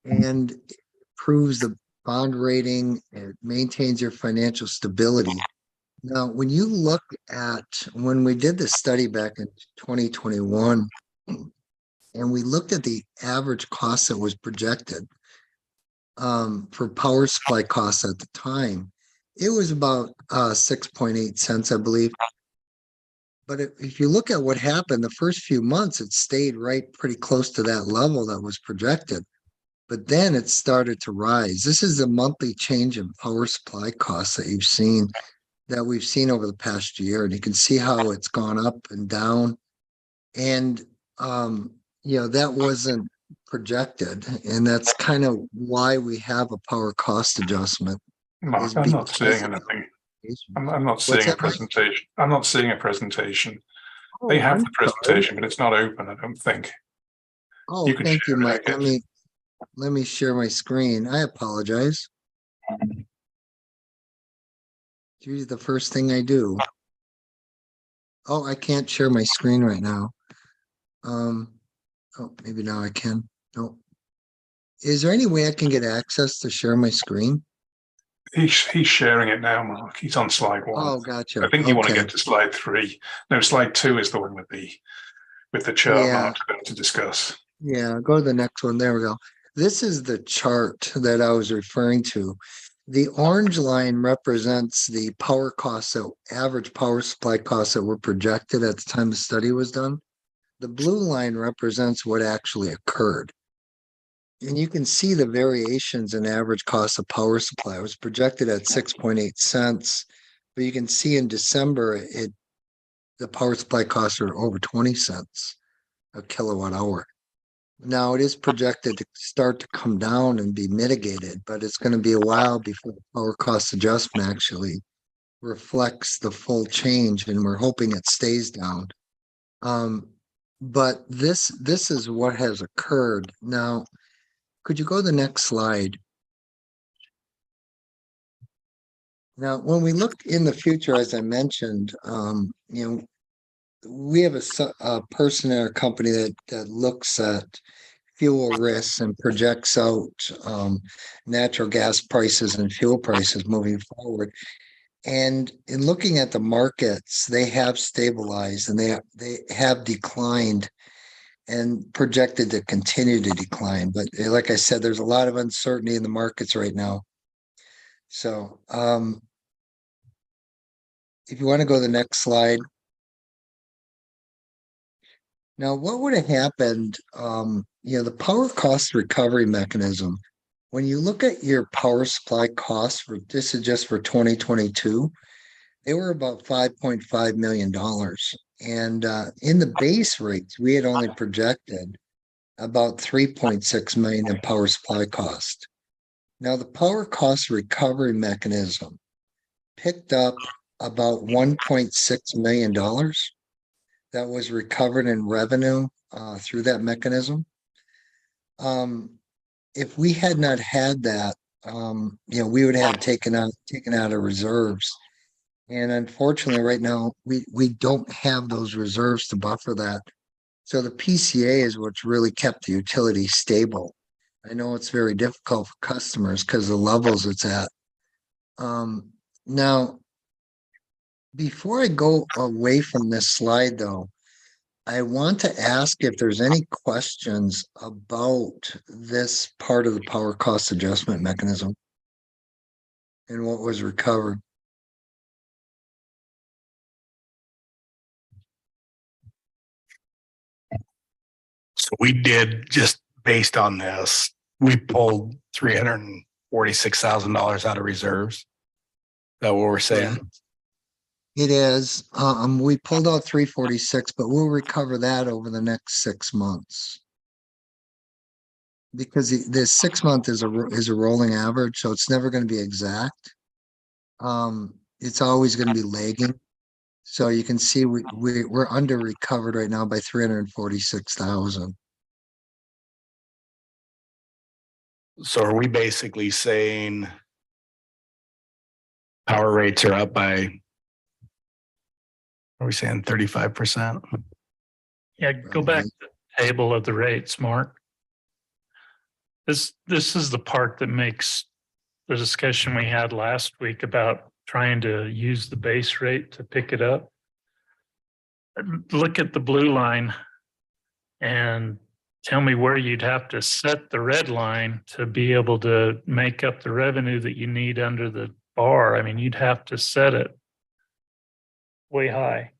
and improves the bond rating. It maintains your financial stability. Now, when you look at when we did this study back in 2021, and we looked at the average cost that was projected for power supply costs at the time, it was about 6.8 cents, I believe. But if you look at what happened the first few months, it stayed right pretty close to that level that was projected. But then it started to rise. This is the monthly change in power supply costs that we've seen over the past year. And you can see how it's gone up and down. And, that wasn't projected. And that's kind of why we have a power cost adjustment. Mark, I'm not seeing anything. I'm not seeing a presentation. I'm not seeing a presentation. They have the presentation, but it's not open, I don't think. Oh, thank you, Mike. Let me share my screen. I apologize. It's usually the first thing I do. Oh, I can't share my screen right now. Oh, maybe now I can. No. Is there any way I can get access to share my screen? He's sharing it now, Mark. He's on slide 1. Oh, gotcha. I think you want to get to slide 3. No, slide 2 is the one with the chart Mark's going to discuss. Yeah, go to the next one. There we go. This is the chart that I was referring to. The orange line represents the power costs, so average power supply costs that were projected at the time the study was done. The blue line represents what actually occurred. And you can see the variations in average cost of power supply. It was projected at 6.8 cents, but you can see in December, the power supply costs are over 20 cents a kilowatt hour. Now it is projected to start to come down and be mitigated, but it's going to be a while before the power cost adjustment actually reflects the full change, and we're hoping it stays down. But this is what has occurred. Now, could you go to the next slide? Now, when we look in the future, as I mentioned, we have a person in our company that looks at fuel risks and projects out natural gas prices and fuel prices moving forward. And in looking at the markets, they have stabilized and they have declined and projected to continue to decline. But like I said, there's a lot of uncertainty in the markets right now. So if you want to go to the next slide. Now, what would have happened, the power cost recovery mechanism, when you look at your power supply costs, this is just for 2022, they were about $5.5 million. And in the base rates, we had only projected about $3.6 million in power supply cost. Now, the power cost recovery mechanism picked up about $1.6 million that was recovered in revenue through that mechanism. If we had not had that, we would have taken out of reserves. And unfortunately, right now, we don't have those reserves to buffer that. So the PCA is what's really kept the utility stable. I know it's very difficult for customers because of the levels it's at. Now, before I go away from this slide, though, I want to ask if there's any questions about this part of the power cost adjustment mechanism and what was recovered. So we did, just based on this, we pulled $346,000 out of reserves. Is that what we're saying? It is, we pulled out 346, but we'll recover that over the next 6 months. Because the 6 month is a rolling average, so it's never going to be exact. It's always going to be lagging. So you can see we're under recovered right now by 346,000. So are we basically saying power rates are up by, are we saying 35%? Yeah, go back to the table of the rates, Mark. This is the part that makes the discussion we had last week about trying to use the base rate to pick it up. Look at the blue line and tell me where you'd have to set the red line to be able to make up the revenue that you need under the bar. I mean, you'd have to set it way high.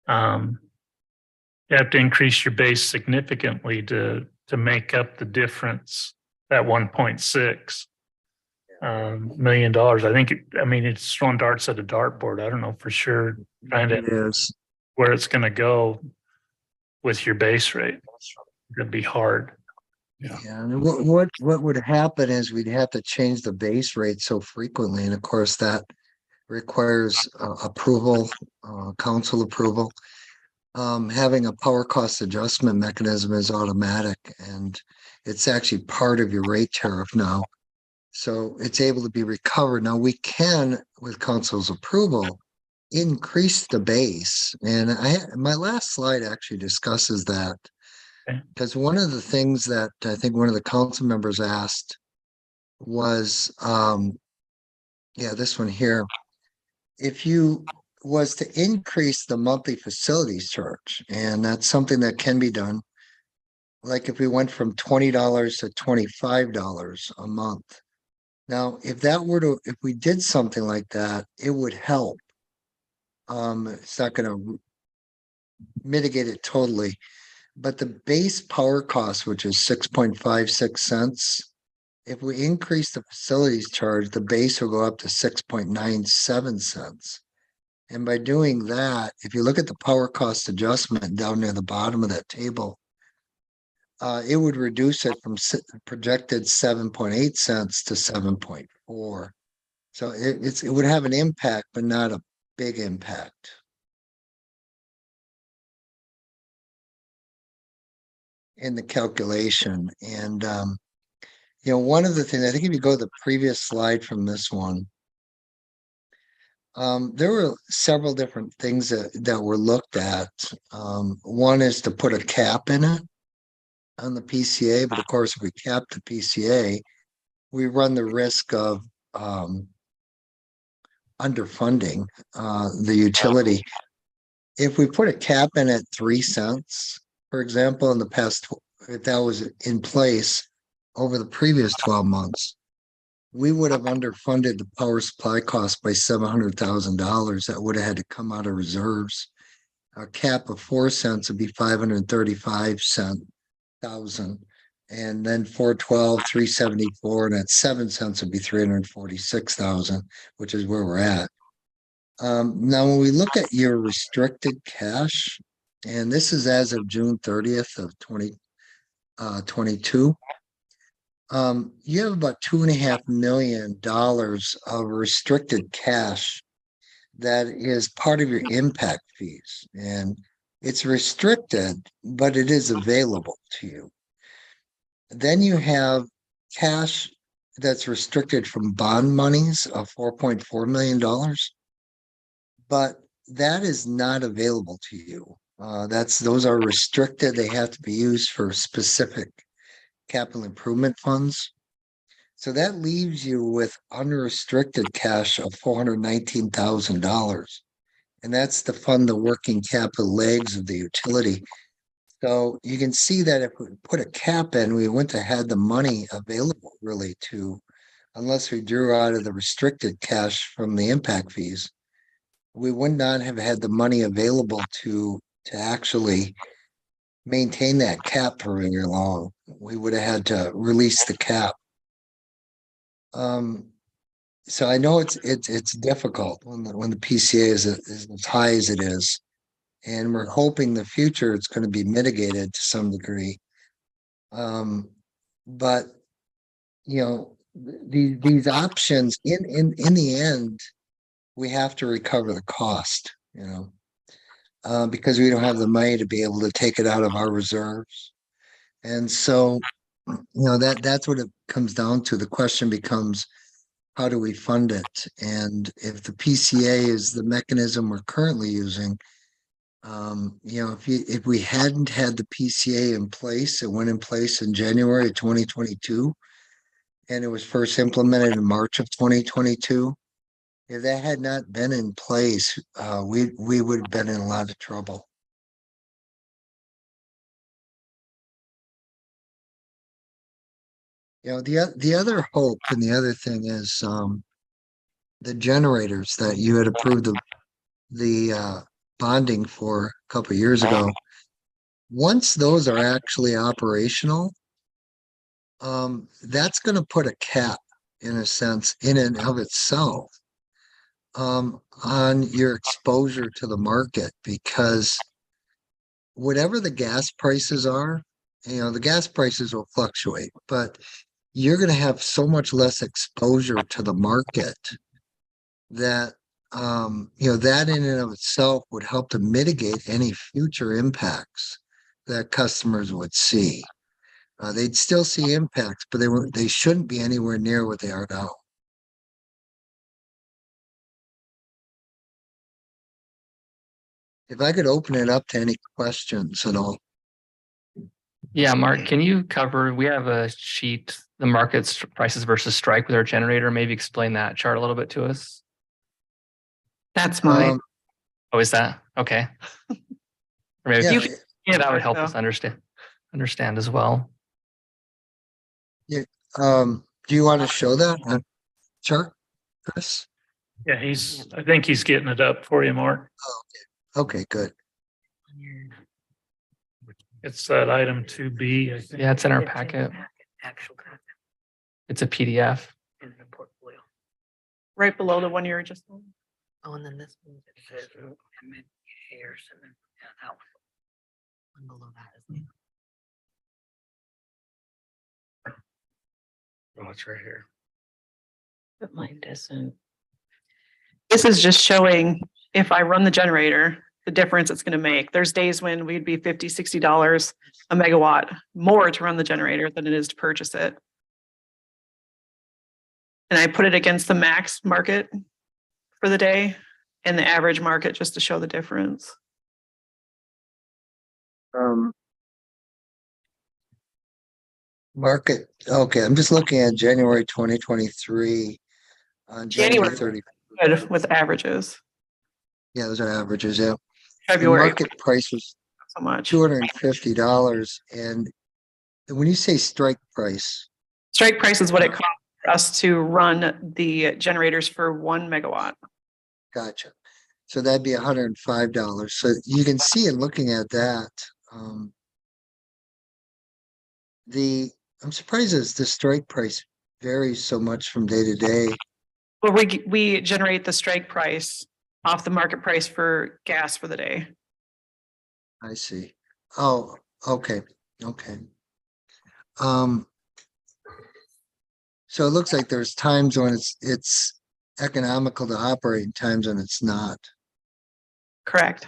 You have to increase your base significantly to make up the difference, that 1.6 million dollars. I think, it's throwing darts at a dartboard. I don't know for sure trying to where it's going to go with your base rate. It's going to be hard. Yeah, and what would happen is we'd have to change the base rate so frequently, and of course that requires approval, council approval. Having a power cost adjustment mechanism is automatic, and it's actually part of your rate tariff now. So it's able to be recovered. Now we can, with council's approval, increase the base. And my last slide actually discusses that. Because one of the things that I think one of the council members asked was, this one here. If you was to increase the monthly facilities charge, and that's something that can be done. Like if we went from $20 to $25 a month. Now, if we did something like that, it would help. It's not going to mitigate it totally, but the base power cost, which is 6.56 cents, if we increase the facilities charge, the base will go up to 6.97 cents. And by doing that, if you look at the power cost adjustment down near the bottom of that table, it would reduce it from projected 7.8 cents to 7.4. So it would have an impact, but not a big impact. In the calculation. And, one of the things, I think if you go to the previous slide from this one, there were several different things that were looked at. One is to put a cap in it on the PCA, but of course, if we cap the PCA, we run the risk of underfunding the utility. If we put a cap in at 3 cents, for example, in the past, if that was in place over the previous 12 months, we would have underfunded the power supply cost by $700,000. That would have had to come out of reserves. A cap of 4 cents would be $535,000, and then 412, 374, and at 7 cents would be 346,000, which is where we're at. Now, when we look at your restricted cash, and this is as of June 30th of 2022. You have about $2.5 million of restricted cash that is part of your impact fees, and it's restricted, but it is available to you. Then you have cash that's restricted from bond monies of $4.4 million, but that is not available to you. Those are restricted. They have to be used for specific capital improvement funds. So that leaves you with unrestricted cash of $419,000. And that's to fund the working capital legs of the utility. So you can see that if we put a cap in, we wouldn't have had the money available really to, unless we drew out of the restricted cash from the impact fees, we would not have had the money available to actually maintain that cap for very long. We would have had to release the cap. So I know it's difficult when the PCA is as high as it is, and we're hoping the future it's going to be mitigated to some degree. But you know, these options in the end, we have to recover the cost. You know, because we don't have the money to be able to take it out of our reserves, and so you know that's what it comes down to. The question becomes, how do we fund it? And if the PCA is the mechanism we're currently using, you know, if we hadn't had the PCA in place, it went in place in January of 2022, and it was first implemented in March of 2022. If that had not been in place, we would have been in a lot of trouble. You know, the other hope and the other thing is the generators that you had approved the bonding for a couple of years ago. Once those are actually operational, that's going to put a cap, in a sense, in and of itself, on your exposure to the market, because whatever the gas prices are, you know, the gas prices will fluctuate, but you're going to have so much less exposure to the market that, you know, that in and of itself would help to mitigate any future impacts that customers would see. They'd still see impacts, but they shouldn't be anywhere near what they are now. If I could open it up to any questions at all. Yeah, Mark, can you cover, we have a sheet, the market's prices versus strike with our generator. Maybe explain that chart a little bit to us. That's mine. Oh, is that? Okay. Or maybe Yeah, if you, yeah, that would help us understand as well. yeah. Do you want to show that chart, Chris? Yeah, I think he's getting it up for you, Mark. Okay, good. It's that item 2B, I think. Yeah, it's in our packet. It's a PDF. Right below the one you were just. Oh, and then this one. And then hairs and then that one. Below that is. Oh, it's right here. But mine doesn't. This is just showing if I run the generator, the difference it's going to make. There's days when we'd be $50, $60 a megawatt more to run the generator than it is to purchase it. And I put it against the max market for the day and the average market just to show the difference. Market. Okay, I'm just looking at January 2023 on January 30. Good with averages. Yeah, those are averages. Yeah. February. The market price was so much. $250. And when you say strike price is what it costs us to run the generators for 1 megawatt. Gotcha. So that'd be $105. So you can see in looking at that, I'm surprised as the strike price varies so much from day to day. Well, we generate the strike price off the market price for gas for the day. I see. Oh, okay. Okay. So it looks like there's times when it's economical to operate and times when it's not. Correct.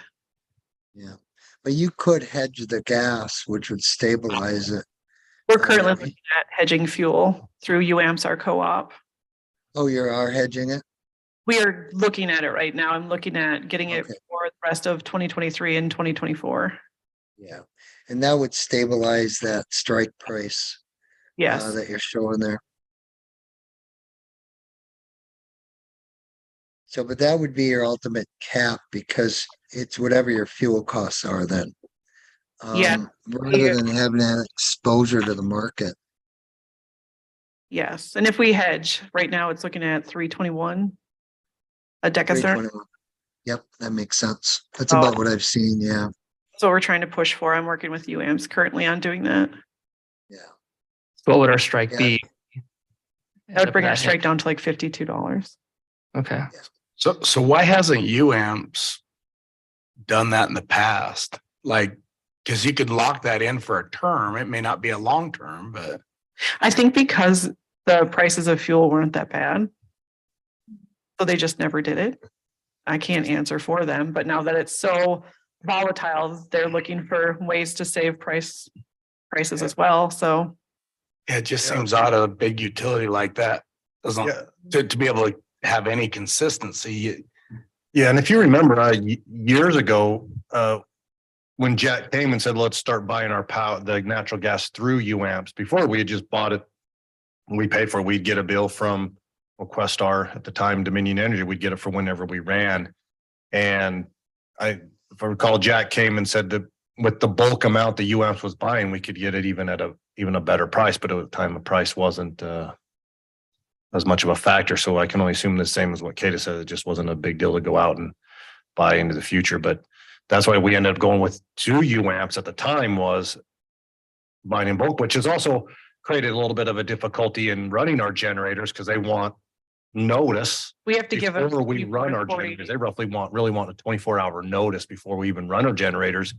Yeah. But you could hedge the gas, which would stabilize it. We're currently looking at hedging fuel through UAMS, our co-op. Oh, you are hedging it? We are looking at it right now. I'm looking at getting it for the rest of 2023 and 2024. Yeah. And that would stabilize that strike price. Yes. That you're showing there. So, but that would be your ultimate cap because it's whatever your fuel costs are then. Yeah. Rather than having that exposure to the market. Yes, and if we hedge, right now it's looking at 321 a decatherm. 321. Yep, that makes sense. That's Oh. about what I've seen, yeah. That's what we're trying to push for. I'm working with UAMs currently on doing that. So what would our strike Yeah. be? That would bring our That strike hit? down to like $52. Okay. So why hasn't UAMPS done that in the past? Like, because you could lock that in for a term. It may not be a long term, but I think because the prices of fuel weren't that bad. So they just never did it. I can't answer for them, but now that it's so volatile, they're looking for ways to save prices as well. So it just seems odd a big utility like that doesn't to be able to have any consistency. Yeah, and if you remember, years ago, when Jack came and said, let's start buying our power, the natural gas through UAMPS, before we had just bought it, we paid for it, we'd get a bill from Questar at the time, Dominion Energy, we'd get it for whenever we ran. And if I recall, Jack came and said that with the bulk amount the UAMPS was buying, we could get it even at a better price, but at the time the price wasn't as much of a factor. So I can only assume the same as what Kata said. It just wasn't a big deal to go out and buy into the future. But that's why we ended up going with 2 UAMPS at the time, was buying in bulk, which has also created a little bit of a difficulty in running our generators because they want notice. we have to give them. Before we run our generators, they really want a 24-hour notice before we even run our generators,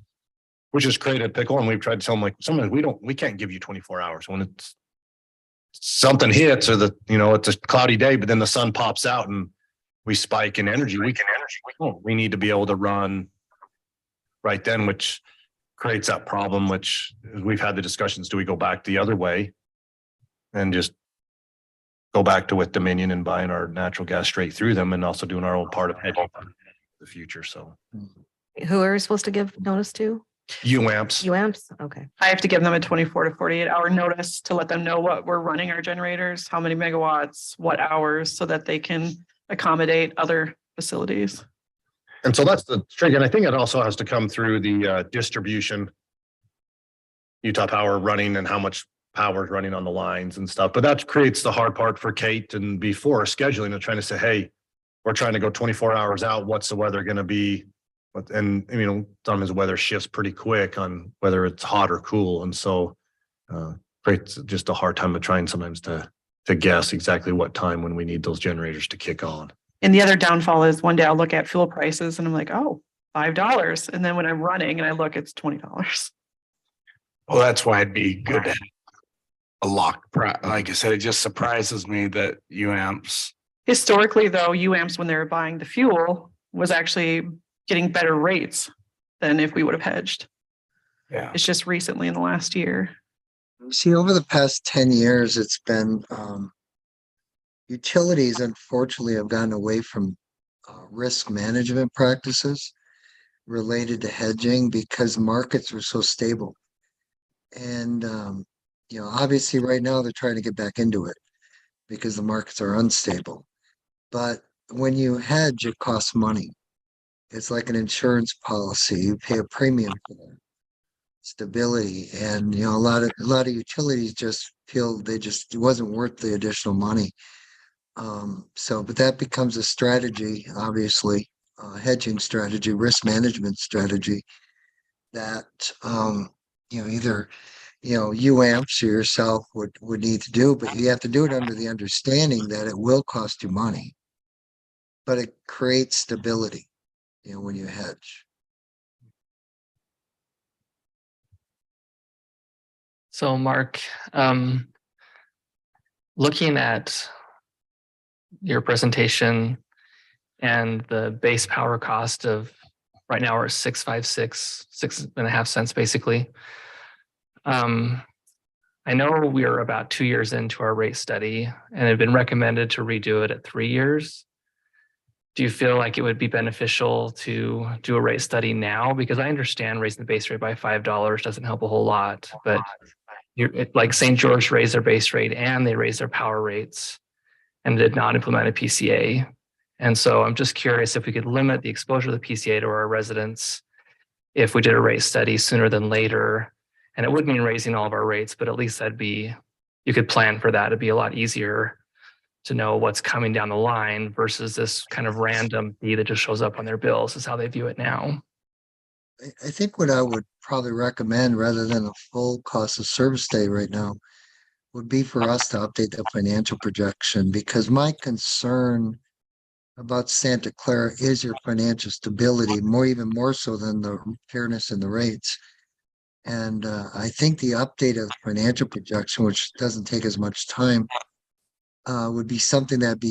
which has created a pickle. And we've tried to tell them, like, sometimes we can't give you 24 hours when it's something hits, or it's a cloudy day, but then the sun pops out and we spike in energy. We need to be able to run right then, which creates that problem, which we've had the discussions. Do we go back the other way and just go back to with Dominion and buying our natural gas straight through them and also doing our own part of hedging for the future? So Who are we supposed to give notice to? UAMPS. UAMPS? Okay. I have to give them a 24 to 48 hour notice to let them know what we're running our generators, how many megawatts, what hours, so that they can accommodate other facilities. And so that's the trick. And I think it also has to come through the distribution, Utah Power running, and how much power is running on the lines and stuff. But that creates the hard part for Kate and before scheduling and trying to say, hey, we're trying to go 24 hours out. What's the weather going to be? And sometimes the weather shifts pretty quick on whether it's hot or cool. And so creates just a hard time of trying sometimes to guess exactly what time when we need those generators to kick on. And the other downfall is one day I'll look at fuel prices and I'm like, oh, $5. And then when I'm running and I look, it's $20. Well, that's why it'd be good to have a locked price. Like I said, it just surprises me that UAMPS. Historically, though, UAMPS, when they were buying the fuel, was actually getting better rates than if we would have hedged. Yeah. It's just recently in the last year. See, over the past 10 years, it's been utilities, unfortunately, have gotten away from risk management practices related to hedging because markets were so stable. And, obviously right now they're trying to get back into it because the markets are unstable. But when you hedge, it costs money. It's like an insurance policy. You pay a premium for that stability. And, a lot of utilities just feel it wasn't worth the additional money. But that becomes a strategy, obviously, hedging strategy, risk management strategy that, either, UAMPS or yourself would need to do, but you have to do it under the understanding that it will cost you money, but it creates stability, when you hedge. So Mark, looking at your presentation and the base power cost of right now we're at 6.5 cents basically. I know we are about 2 years into our rate study and it had been recommended to redo it at 3 years. Do you feel like it would be beneficial to do a rate study now? Because I understand raising the base rate by $5 doesn't help a whole lot, but like St. George raised their base rate and they raised their power rates and did not implement a PCA. And so I'm just curious if we could limit the exposure of the PCA to our residents if we did a rate study sooner than later. And it would mean raising all of our rates, but at least you could plan for that. It'd be a lot easier to know what's coming down the line versus this kind of random fee that just shows up on their bills is how they view it now. I think what I would probably recommend rather than a full cost of service study right now would be for us to update the financial projection, because my concern about Santa Clara is your financial stability, even more so than the fairness in the rates. And I think the update of the financial projection, which doesn't take as much time, would be something that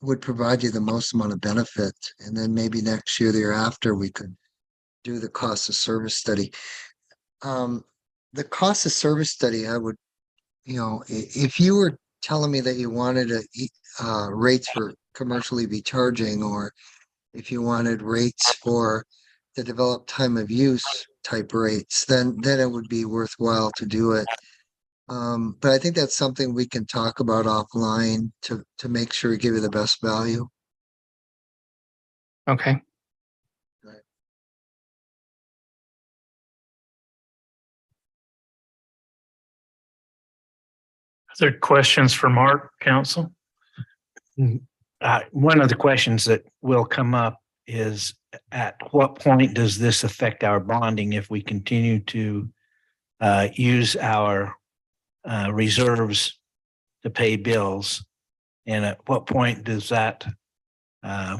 would provide you the most amount of benefit. And then maybe next year, the year after, we could do the cost of service study. The cost of service study, I would, if you were telling me that you wanted rates for commercial EV charging, or if you wanted rates for the developed time of use type rates, then it would be worthwhile to do it. But I think that's something we can talk about offline to make sure we give you the best value. Okay. Are there questions for Mark, council? One of the questions that will come up is, at what point does this affect our bonding if we continue to use our reserves to pay bills? And at what point does that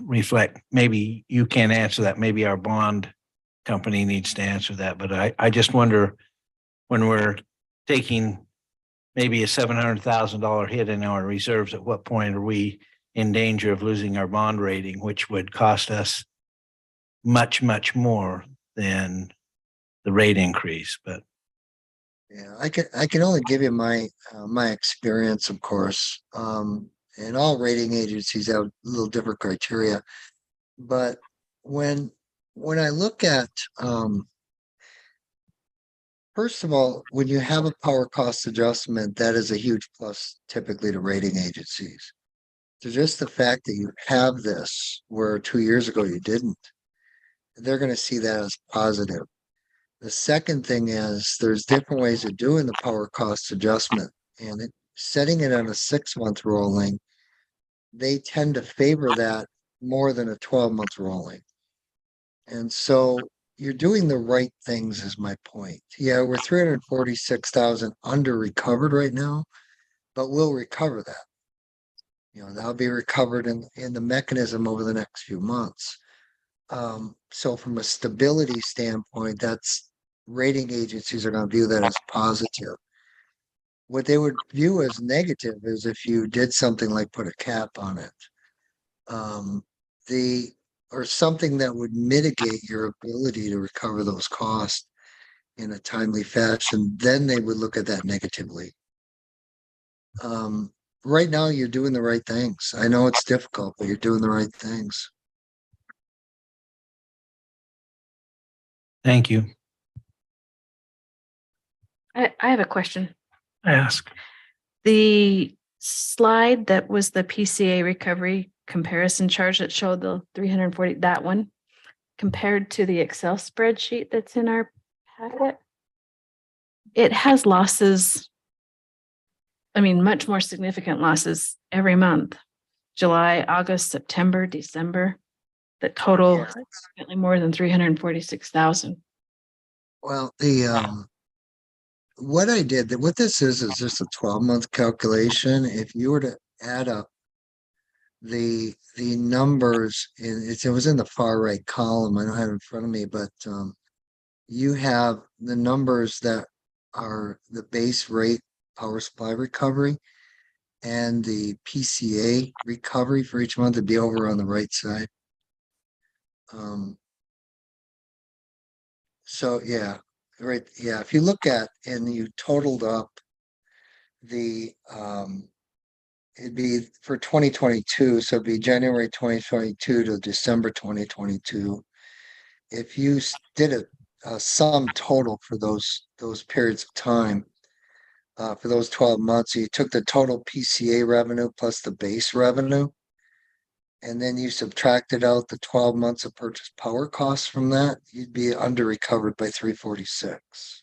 reflect? Maybe you can't answer that. Maybe our bond company needs to answer that. But I just wonder, when we're taking maybe a $700,000 hit in our reserves, at what point are we in danger of losing our bond rating, which would cost us much, much more than the rate increase? But yeah, I can only give you my experience, of course. And all rating agencies have a little different criteria. But when I look at first of all, when you have a power cost adjustment, that is a huge plus typically to rating agencies. So just the fact that you have this, where 2 years ago you didn't, they're going to see that as positive. The second thing is there's different ways of doing the power cost adjustment, and setting it on a 6-month rolling, they tend to favor that more than a 12-month rolling. And so you're doing the right things is my point. Yeah, we're 346,000 under recovered right now, but we'll recover that. That'll be recovered in the mechanism over the next few months. So from a stability standpoint, that's rating agencies are going to view that as positive. What they would view as negative is if you did something like put a cap on it. Or something that would mitigate your ability to recover those costs in a timely fashion, then they would look at that negatively. Right now, you're doing the right things. I know it's difficult, but you're doing the right things. thank you. I have a question. Ask. The slide that was the PCA recovery comparison charge that showed the 340, that one, compared to the Excel spreadsheet that's in our packet, it has losses. I mean, much more significant losses every month. July, August, September, December, that total significantly more than 346,000. Well, what this is just a 12-month calculation. If you were to add up the numbers, it was in the far right column. I don't have it in front of me, but you have the numbers that are the base rate power supply recovery and the PCA recovery for each month to be over on the right side. So yeah, right. Yeah. If you look at, and you totaled up the, it'd be for 2022. So it'd be January 2022 to December 2022. If you did a sum total for those periods of time, for those 12 months, you took the total PCA revenue plus the base revenue, and then you subtracted out the 12 months of purchase power costs from that, you'd be under recovered by 346.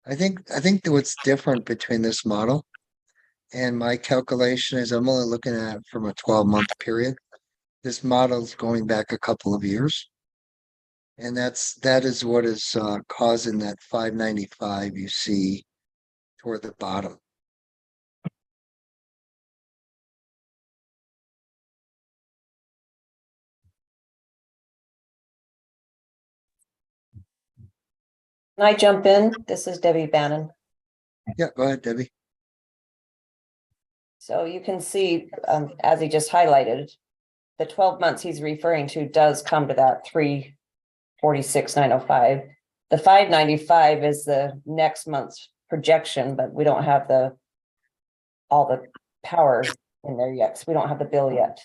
I think that what's different between this model and my calculation is I'm only looking at it from a 12-month period. This model's going back a couple of years. And that is what is causing that 595 you see toward the bottom. Can I jump in? This is Debbie Bannon. Yeah, go ahead, Debbie. So you can see, as he just highlighted, the 12 months he's referring to does come to that 346,905. The 595 is the next month's projection, but we don't have all the power in there yet. So we don't have the bill yet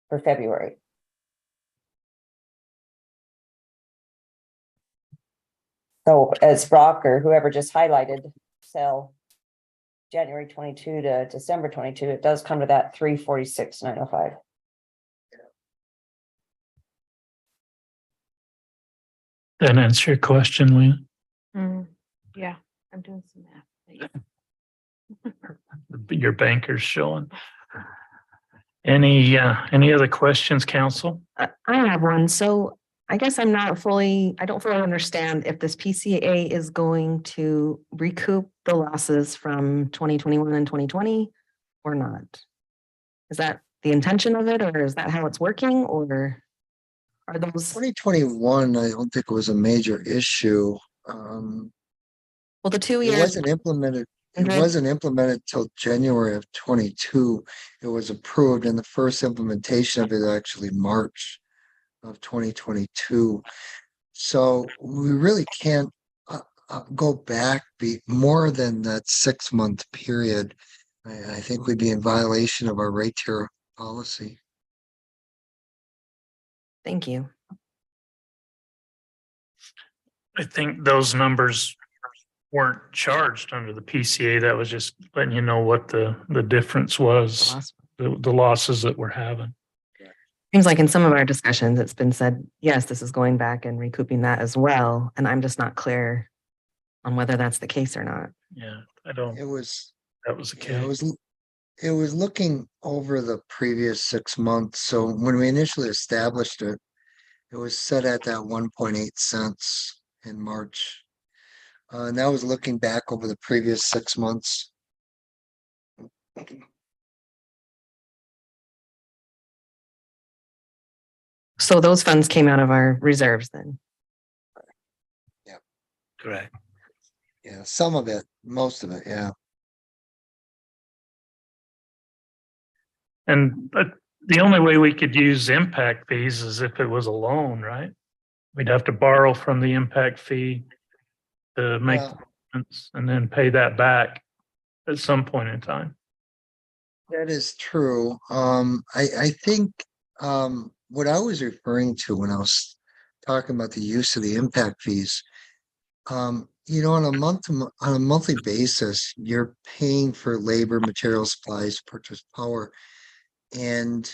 for February. So as Brock or whoever just highlighted, sell January 22 to December 22, it does come to that 346,905. That answer your question, Leah? Yeah, I'm doing some math. Your banker's showing. Any other questions, council? I have one. So I guess I don't fully understand if this PCA is going to recoup the losses from 2021 and 2020 or not. Is that the intention of it, or is that how it's working, or are those? 2021, I don't think it was a major issue. Well, the 2 It years. wasn't implemented. It wasn't implemented till January of 22. It was approved, and the first implementation of it actually March of 2022. So we really can't go back be more than that 6-month period. I think we'd be in violation of our rate tier policy. Thank you. I think those numbers weren't charged under the PCA. That was just letting you know what the difference was, the losses that we're having. Seems like in some of our discussions, it's been said, yes, this is going back and recouping that as well. And I'm just not clear on whether that's the case or not. Yeah, I don't. It was. That was the case. It was looking over the previous 6 months. So when we initially established it, it was set at that 1.8 cents in March. And that was looking back over the previous 6 months. So those funds came out of our reserves then? Yeah. Correct. Yeah, some of it, most of it, yeah. And the only way we could use impact fees is if it was a loan, right? We'd have to borrow from the impact fee to make the payments and then pay that back at some point in time. That is true. I think what I was referring to when I was talking about the use of the impact fees, on a monthly basis, you're paying for labor, material, supplies, purchase power, and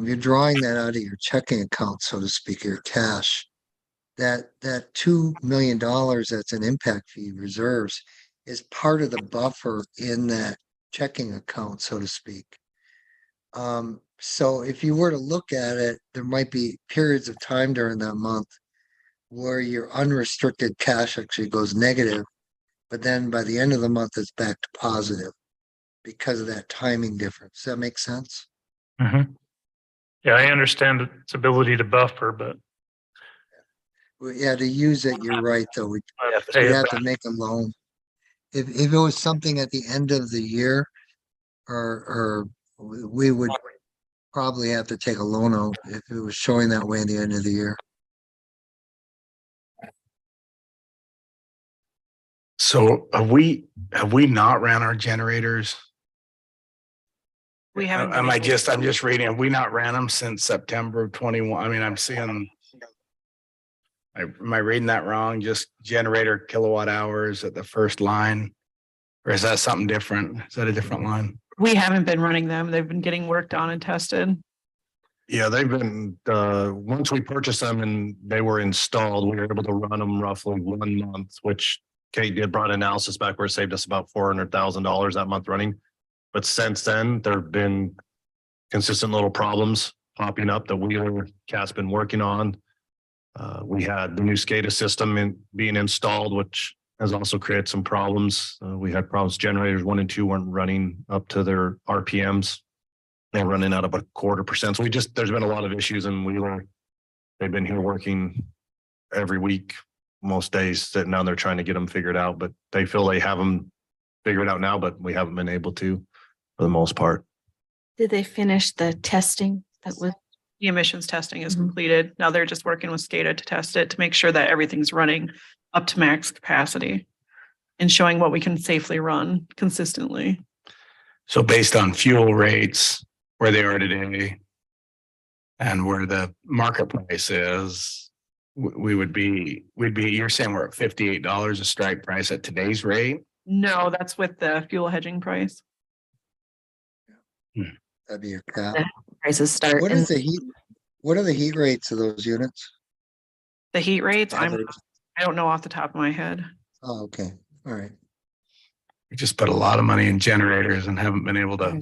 you're drawing that out of your checking account, so to speak, your cash. That $2 million that's in impact fee reserves is part of the buffer in that checking account, so to speak. So if you were to look at it, there might be periods of time during that month where your unrestricted cash actually goes negative, but then by the end of the month, it's back to positive because of that timing difference. Does that make sense? Mm-hmm. Yeah, I understand its ability to buffer, but. Well, yeah, to use it, you're right, though. We'd have to make a loan. If it was something at the end of the year, or we would probably have to take a loan out if it was showing that way at the end of the year. So have we not ran our generators? We haven't. I'm just reading, have we not ran them since September of 21? I mean, I'm seeing. Am I reading that wrong? Just generator kilowatt hours at the first line. Or is that something different? Is that a different line? We haven't been running them. They've been getting worked on and tested. Yeah, they've been, once we purchased them and they were installed, we were able to run them roughly 1 month, which Kate did brought analysis back where it saved us about $400,000 that month running. But since then, there've been consistent little problems popping up that Wheeler Cat's been working on. We had the new SCADA system being installed, which has also created some problems. We had problems, generators 1 and 2 weren't running up to their RPMs. They're running out about 0.25%. So there's been a lot of issues in Wheeler. They've been here working every week, most days, that now they're trying to get them figured out, but they feel they have them figured out now, but we haven't been able to for the most part. Did they finish the testing that was? The emissions testing is completed. Now they're just working with SCADA to test it to make sure that everything's running up to max capacity and showing what we can safely run consistently. So based on fuel rates, where they are today and where the market price is, we'd be, you're saying we're at $58 a strike price at today's rate? No, that's with the fuel hedging price. That'd be your cap. Prices start. What is the heat? What are the heat rates of those units? The heat rates, I Average. don't know off the top of my head. Oh, okay. All right. We just put a lot of money in generators and haven't been able to.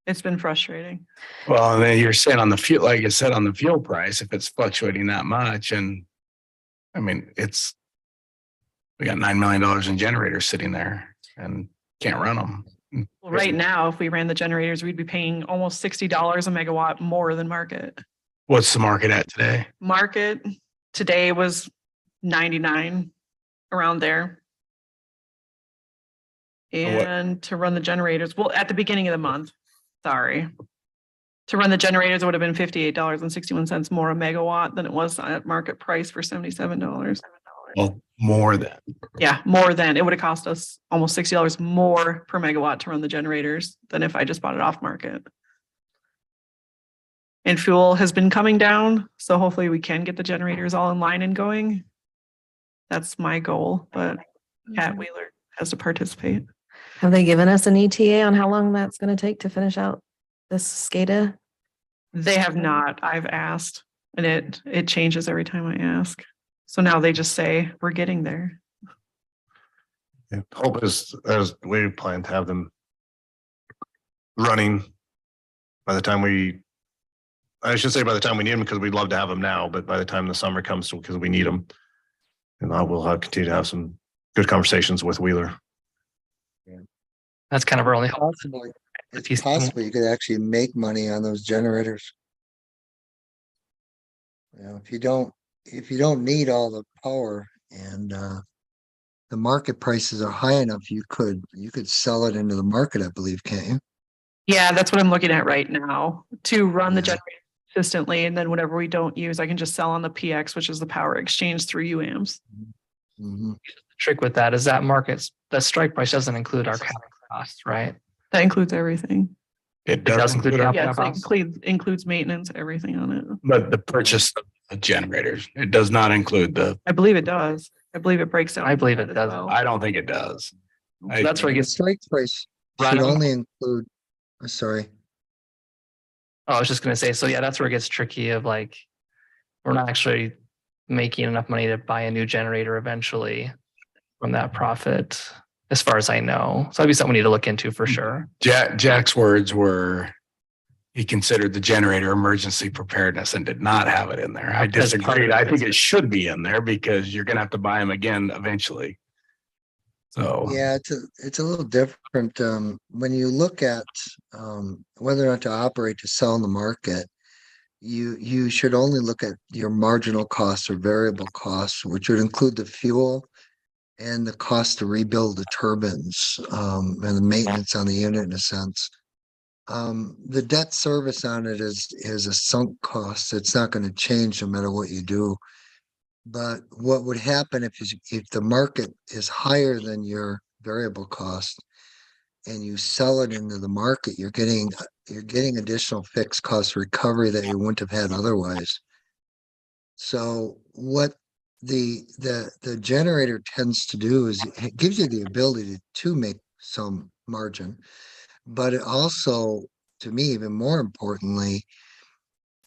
It's been frustrating. Well, and then you're saying on the fuel, like I said, on the fuel price, if it's fluctuating that much, and I mean, we got $9 million in generators sitting there and can't run them. Well, right now, if we ran the generators, we'd be paying almost $60 a megawatt more than market. What's the market at today? Market today was 99, around there. And to run the generators, well, at the beginning of the month, sorry. To run the generators, it would have been $58.61 more a megawatt than it was at market price for $77. Well, more than. Yeah, more than. It would have cost us almost $60 more per megawatt to run the generators than if I just bought it off market. And fuel has been coming down, so hopefully we can get the generators all in line and going. That's my goal, but Cat Wheeler has to participate. Have they given us an ETA on how long that's going to take to finish out this SCADA? They have not. I've asked, and it changes every time I ask. So now they just say, we're getting there. Yeah, hope is, as we plan to have them running by the time I should say by the time we need them, because we'd love to have them now, but by the time the summer comes, because we need them. And I will continue to have some good conversations with Wheeler. That's kind of our only hope. It's possible you could actually make money on those generators. You know, if you don't need all the power and the market prices are high enough, you could sell it into the market, I believe, can't you? Yeah, that's what I'm looking at right now, to run the generator consistently. And then whatever we don't use, I can just sell on the PX, which is the power exchange through UAMs. Mm-hmm. Trick with that is that markets, the strike price doesn't include our capital costs, right? That includes everything. It does include our Yes, costs. it includes maintenance, everything on it. But the purchase of generators, it does not include the. I believe it does. I believe it breaks down. I believe it as does. well. I don't think it does. So that's where it The gets. strike price should only include, sorry. Oh, I was just gonna say, so yeah, that's where it gets tricky of like, we're not actually making enough money to buy a new generator eventually from that profit, as far as I know. So that'd be something we need to look into for sure. Jack's words were, he considered the generator emergency preparedness and did not have it in there. I As part of disagreed. it. I think it should be in there because you're gonna have to buy them again eventually. So. Yeah, it's a little different. When you look at whether or not to operate to sell in the market, you should only look at your marginal costs or variable costs, which would include the fuel and the cost to rebuild the turbines and the maintenance on the unit in a sense. The debt service on it is a sunk cost. It's not going to change no matter what you do. But what would happen if the market is higher than your variable cost and you sell it into the market, you're getting additional fixed cost recovery that you wouldn't have had otherwise. So what the generator tends to do is it gives you the ability to make some margin. But it also, to me, even more importantly,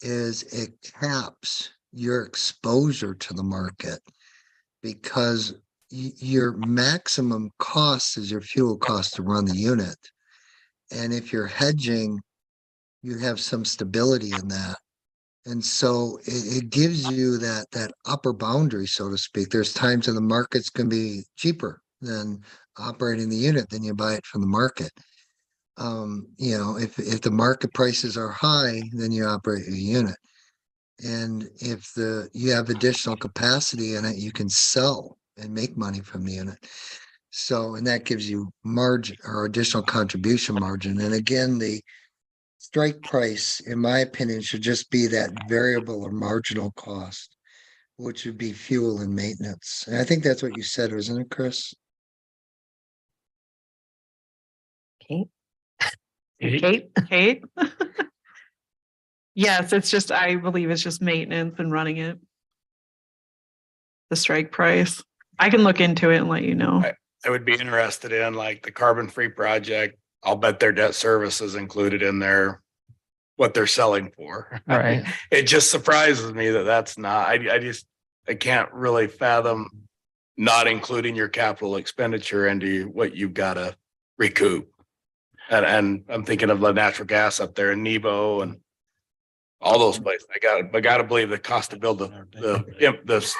is it caps your exposure to the market, because your maximum cost is your fuel cost to run the unit. And if you're hedging, you have some stability in that. And so it gives you that upper boundary, so to speak. There's times when the market's can be cheaper than operating the unit, then you buy it from the market. You know, if the market prices are high, then you operate your unit. And if you have additional capacity in it, you can sell and make money from the unit. So, and that gives you margin or additional contribution margin. And again, the strike price, in my opinion, should just be that variable or marginal cost, which would be fuel and maintenance. And I think that's what you said, wasn't it, Chris? Kate? Kate? Yes, it's just, I believe it's just maintenance and running it. The strike price. I can look into it and let you know. I would be interested in like the carbon free project. I'll bet their debt service is included in their, what they're selling for. Right. It just surprises me that that's not, I can't really fathom not including your capital expenditure into what you've got to recoup. And I'm thinking of the natural gas up there in Nebo and all those places. I gotta believe the cost to build the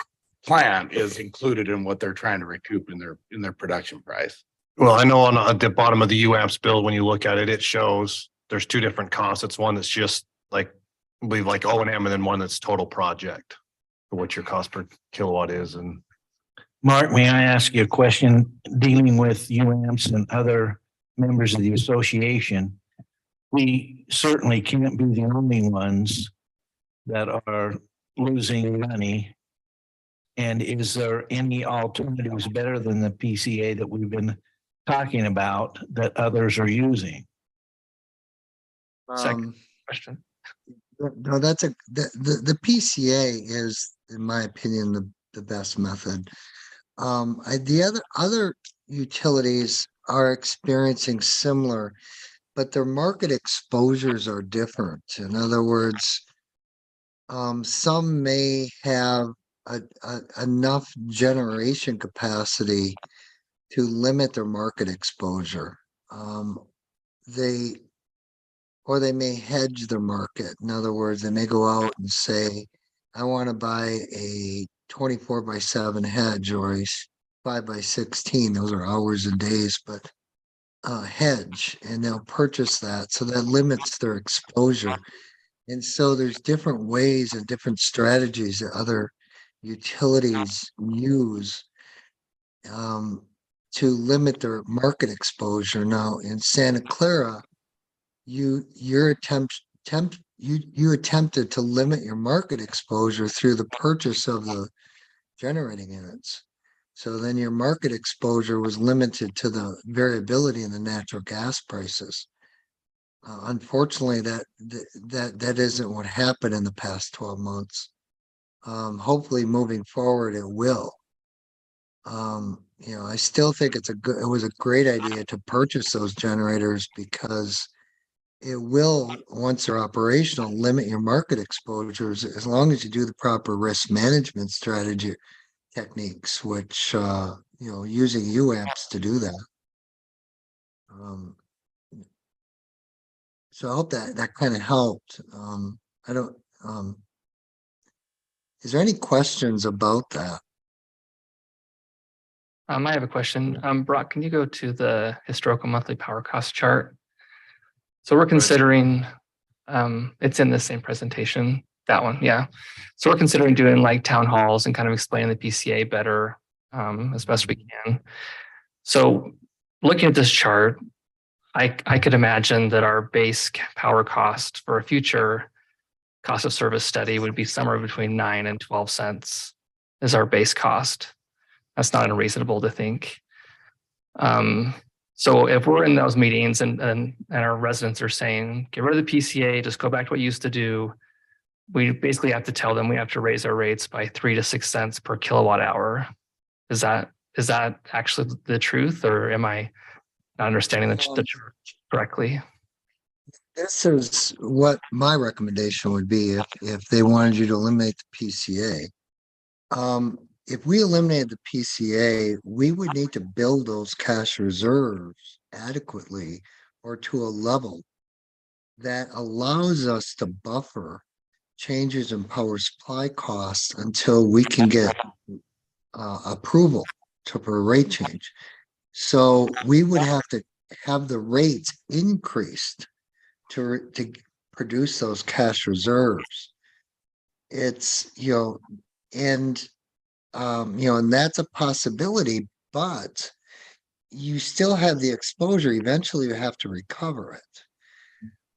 plant is included in what they're trying to recoup in their production price. Well, I know on the bottom of the UAMPS bill, when you look at it, it shows there's two different costs. It's one that's just like, I believe like O&M, and then one that's total project for what your cost per kilowatt is. And Mark, may I ask you a question dealing with UAMPS and other members of the association? We certainly can't be the only ones that are losing money. And is there any alternatives better than the PCA that we've been talking about that others are using? Second question. No, that's the PCA is, in my opinion, the best method. The other utilities are experiencing similar, but their market exposures are different. In other words, some may have enough generation capacity to limit their market exposure. They may hedge their market. In other words, they may go out and say, I want to buy a 24/7 hedge or a 5/16. Those are hours and days, but hedge, and they'll purchase that. So that limits their exposure. And so there's different ways and different strategies that other utilities use to limit their market exposure. Now in Santa Clara, you attempted to limit your market exposure through the purchase of the generating units. So then your market exposure was limited to the variability in the natural gas prices. Unfortunately, that isn't what happened in the past 12 months. Hopefully moving forward, it will. I still think it was a great idea to purchase those generators, because it will, once they're operational, limit your market exposures as long as you do the proper risk management strategy techniques, which using UAMPS to do that. So I hope that kind of helped. Is there any questions about that? I have a question. Brock, can you go to the historical monthly power cost chart? So we're considering, it's in the same presentation, that one, yeah. So we're considering doing like town halls and kind of explaining the PCA better, as best we can. So looking at this chart, I could imagine that our base power cost for a future cost of service study would be somewhere between 9 and 12 cents is our base cost. That's not unreasonable to think. So if we're in those meetings and our residents are saying, get rid of the PCA, just go back to what you used to do, we basically have to tell them we have to raise our rates by 3 to 6 cents per kilowatt hour. Is that actually the truth, or am I not understanding the chart correctly. This is what my recommendation would be if they wanted you to eliminate the PCA. If we eliminated the PCA, we would need to build those cash reserves adequately or to a level that allows us to buffer changes in power supply costs until we can get approval for a rate change. So we would have to have the rates increased to produce those cash reserves. It's, and that's a possibility, but you still have the exposure. Eventually you have to recover it.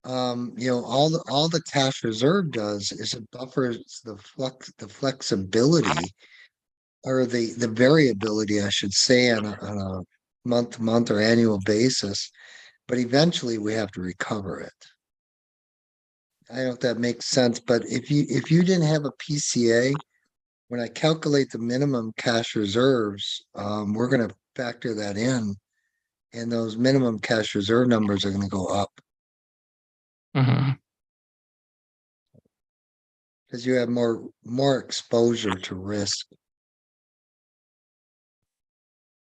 All the cash reserve does is it buffers the flexibility or the variability, I should say, on a month-to-month or annual basis, but eventually we have to recover it. I don't know if that makes sense, but if you didn't have a PCA, when I calculate the minimum cash reserves, we're going to factor that in, and those minimum cash reserve numbers are going to go up because you have more exposure to risk.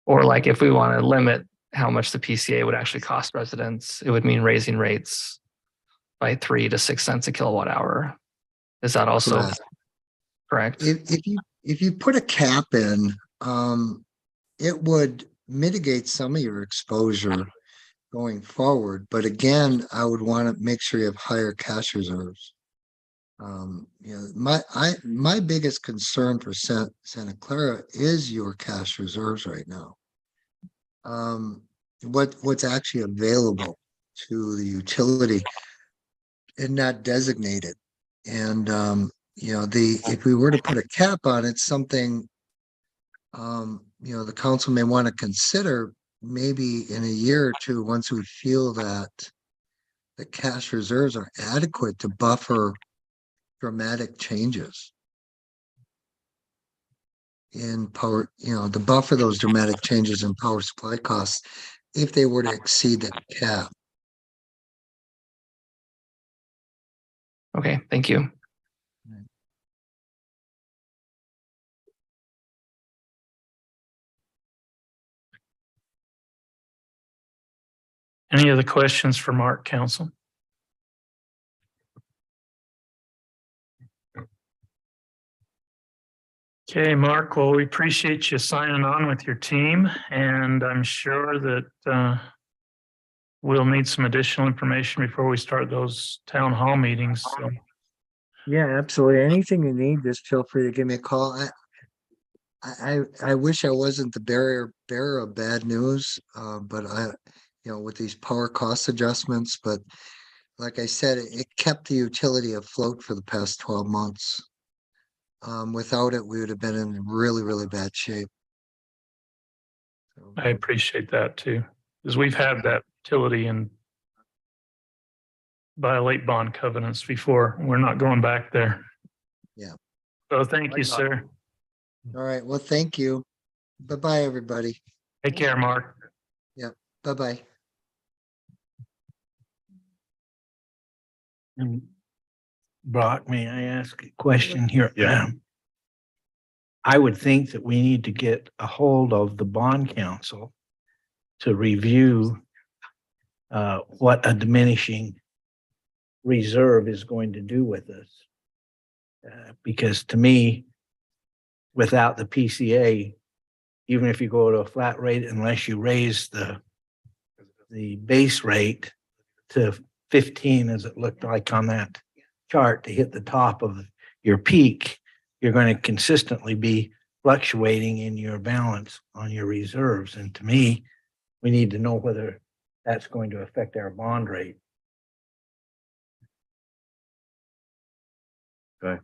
Or like if we want to limit how much the PCA would actually cost residents, it would mean raising rates by 3 to 6 cents a kilowatt hour. Is that also correct? If you put a cap in, it would mitigate some of your exposure going forward. But again, I would want to make sure you have higher cash reserves. My biggest concern for Santa Clara is your cash reserves right now. What's actually available to the utility and not designated. And if we were to put a cap on it, something the council may want to consider maybe in a year or two once we feel that the cash reserves are adequate to buffer dramatic changes in power, to buffer those dramatic changes in power supply costs if they were to exceed that cap. Okay, thank you. Any other questions for Mark, council? Okay, Mark, well, we appreciate you signing on with your team, and I'm sure that we'll need some additional information before we start those town hall meetings. So. Yeah, absolutely. Anything you need, just feel free to give me a call. I wish I wasn't the bearer of bad news, but with these power cost adjustments, but like I said, it kept the utility afloat for the past 12 months. Without it, we would have been in really, really bad shape. I appreciate that too, because we've had that utility and violate bond covenants before. We're not going back there. Yeah. So thank you, sir. All right. Well, thank you. Bye-bye, everybody. Take care, Mark. Yeah. Bye-bye. And Brock, may I ask a question here? Yeah. I would think that we need to get a hold of the bond council to review what a diminishing reserve is going to do with us. Because to me, without the PCA, even if you go to a flat rate, unless you raise the base rate to 15, as it looked like on that chart, to hit the top of your peak, you're going to consistently be fluctuating in your balance on your reserves. And to me, we need to know whether that's going to affect our bond rate. Okay.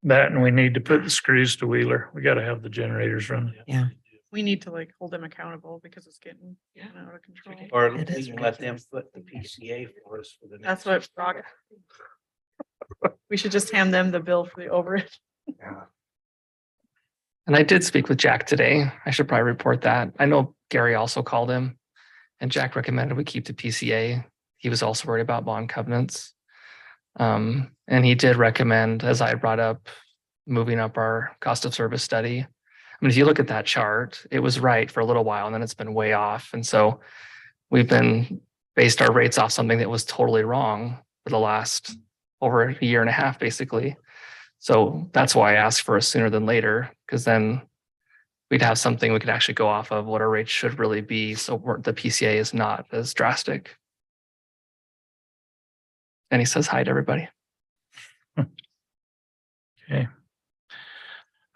That, and we need to put the screws to Wheeler. We got to have the generators running. Yeah. We need to hold them accountable because it's getting out of control. Or we can let them put the PCA for us for the next. That's what Brock. We should just hand them the bill for the overage. And I did speak with Jack today. I should probably report that. I know Gary also called him. And Jack recommended we keep the PCA. He was also worried about bond covenants. And he did recommend, as I brought up, moving up our cost of service study. I mean, if you look at that chart, it was right for a little while and then it's been way off. And so we've been based our rates off something that was totally wrong for the last over a year and a half, basically. So that's why I asked for a sooner than later, because then we'd have something we could actually go off of what our rates should really be. So the PCA is not as drastic. And he says hi to everybody. Okay.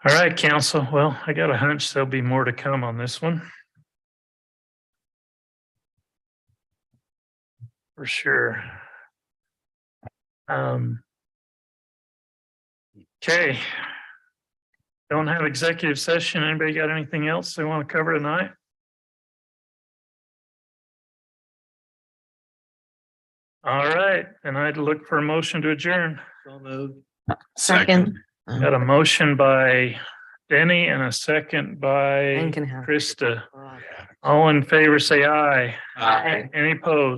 All right, council. Well, I got a hunch there'll be more to come on this one. For sure. Okay. Don't have executive session. Anybody got anything else they want to cover tonight? All right, and I'd look for a motion to adjourn. So moved. Second. Got a motion by Denny and a second by And can have- Krista. All in favor, say aye. Aye. Any opposed?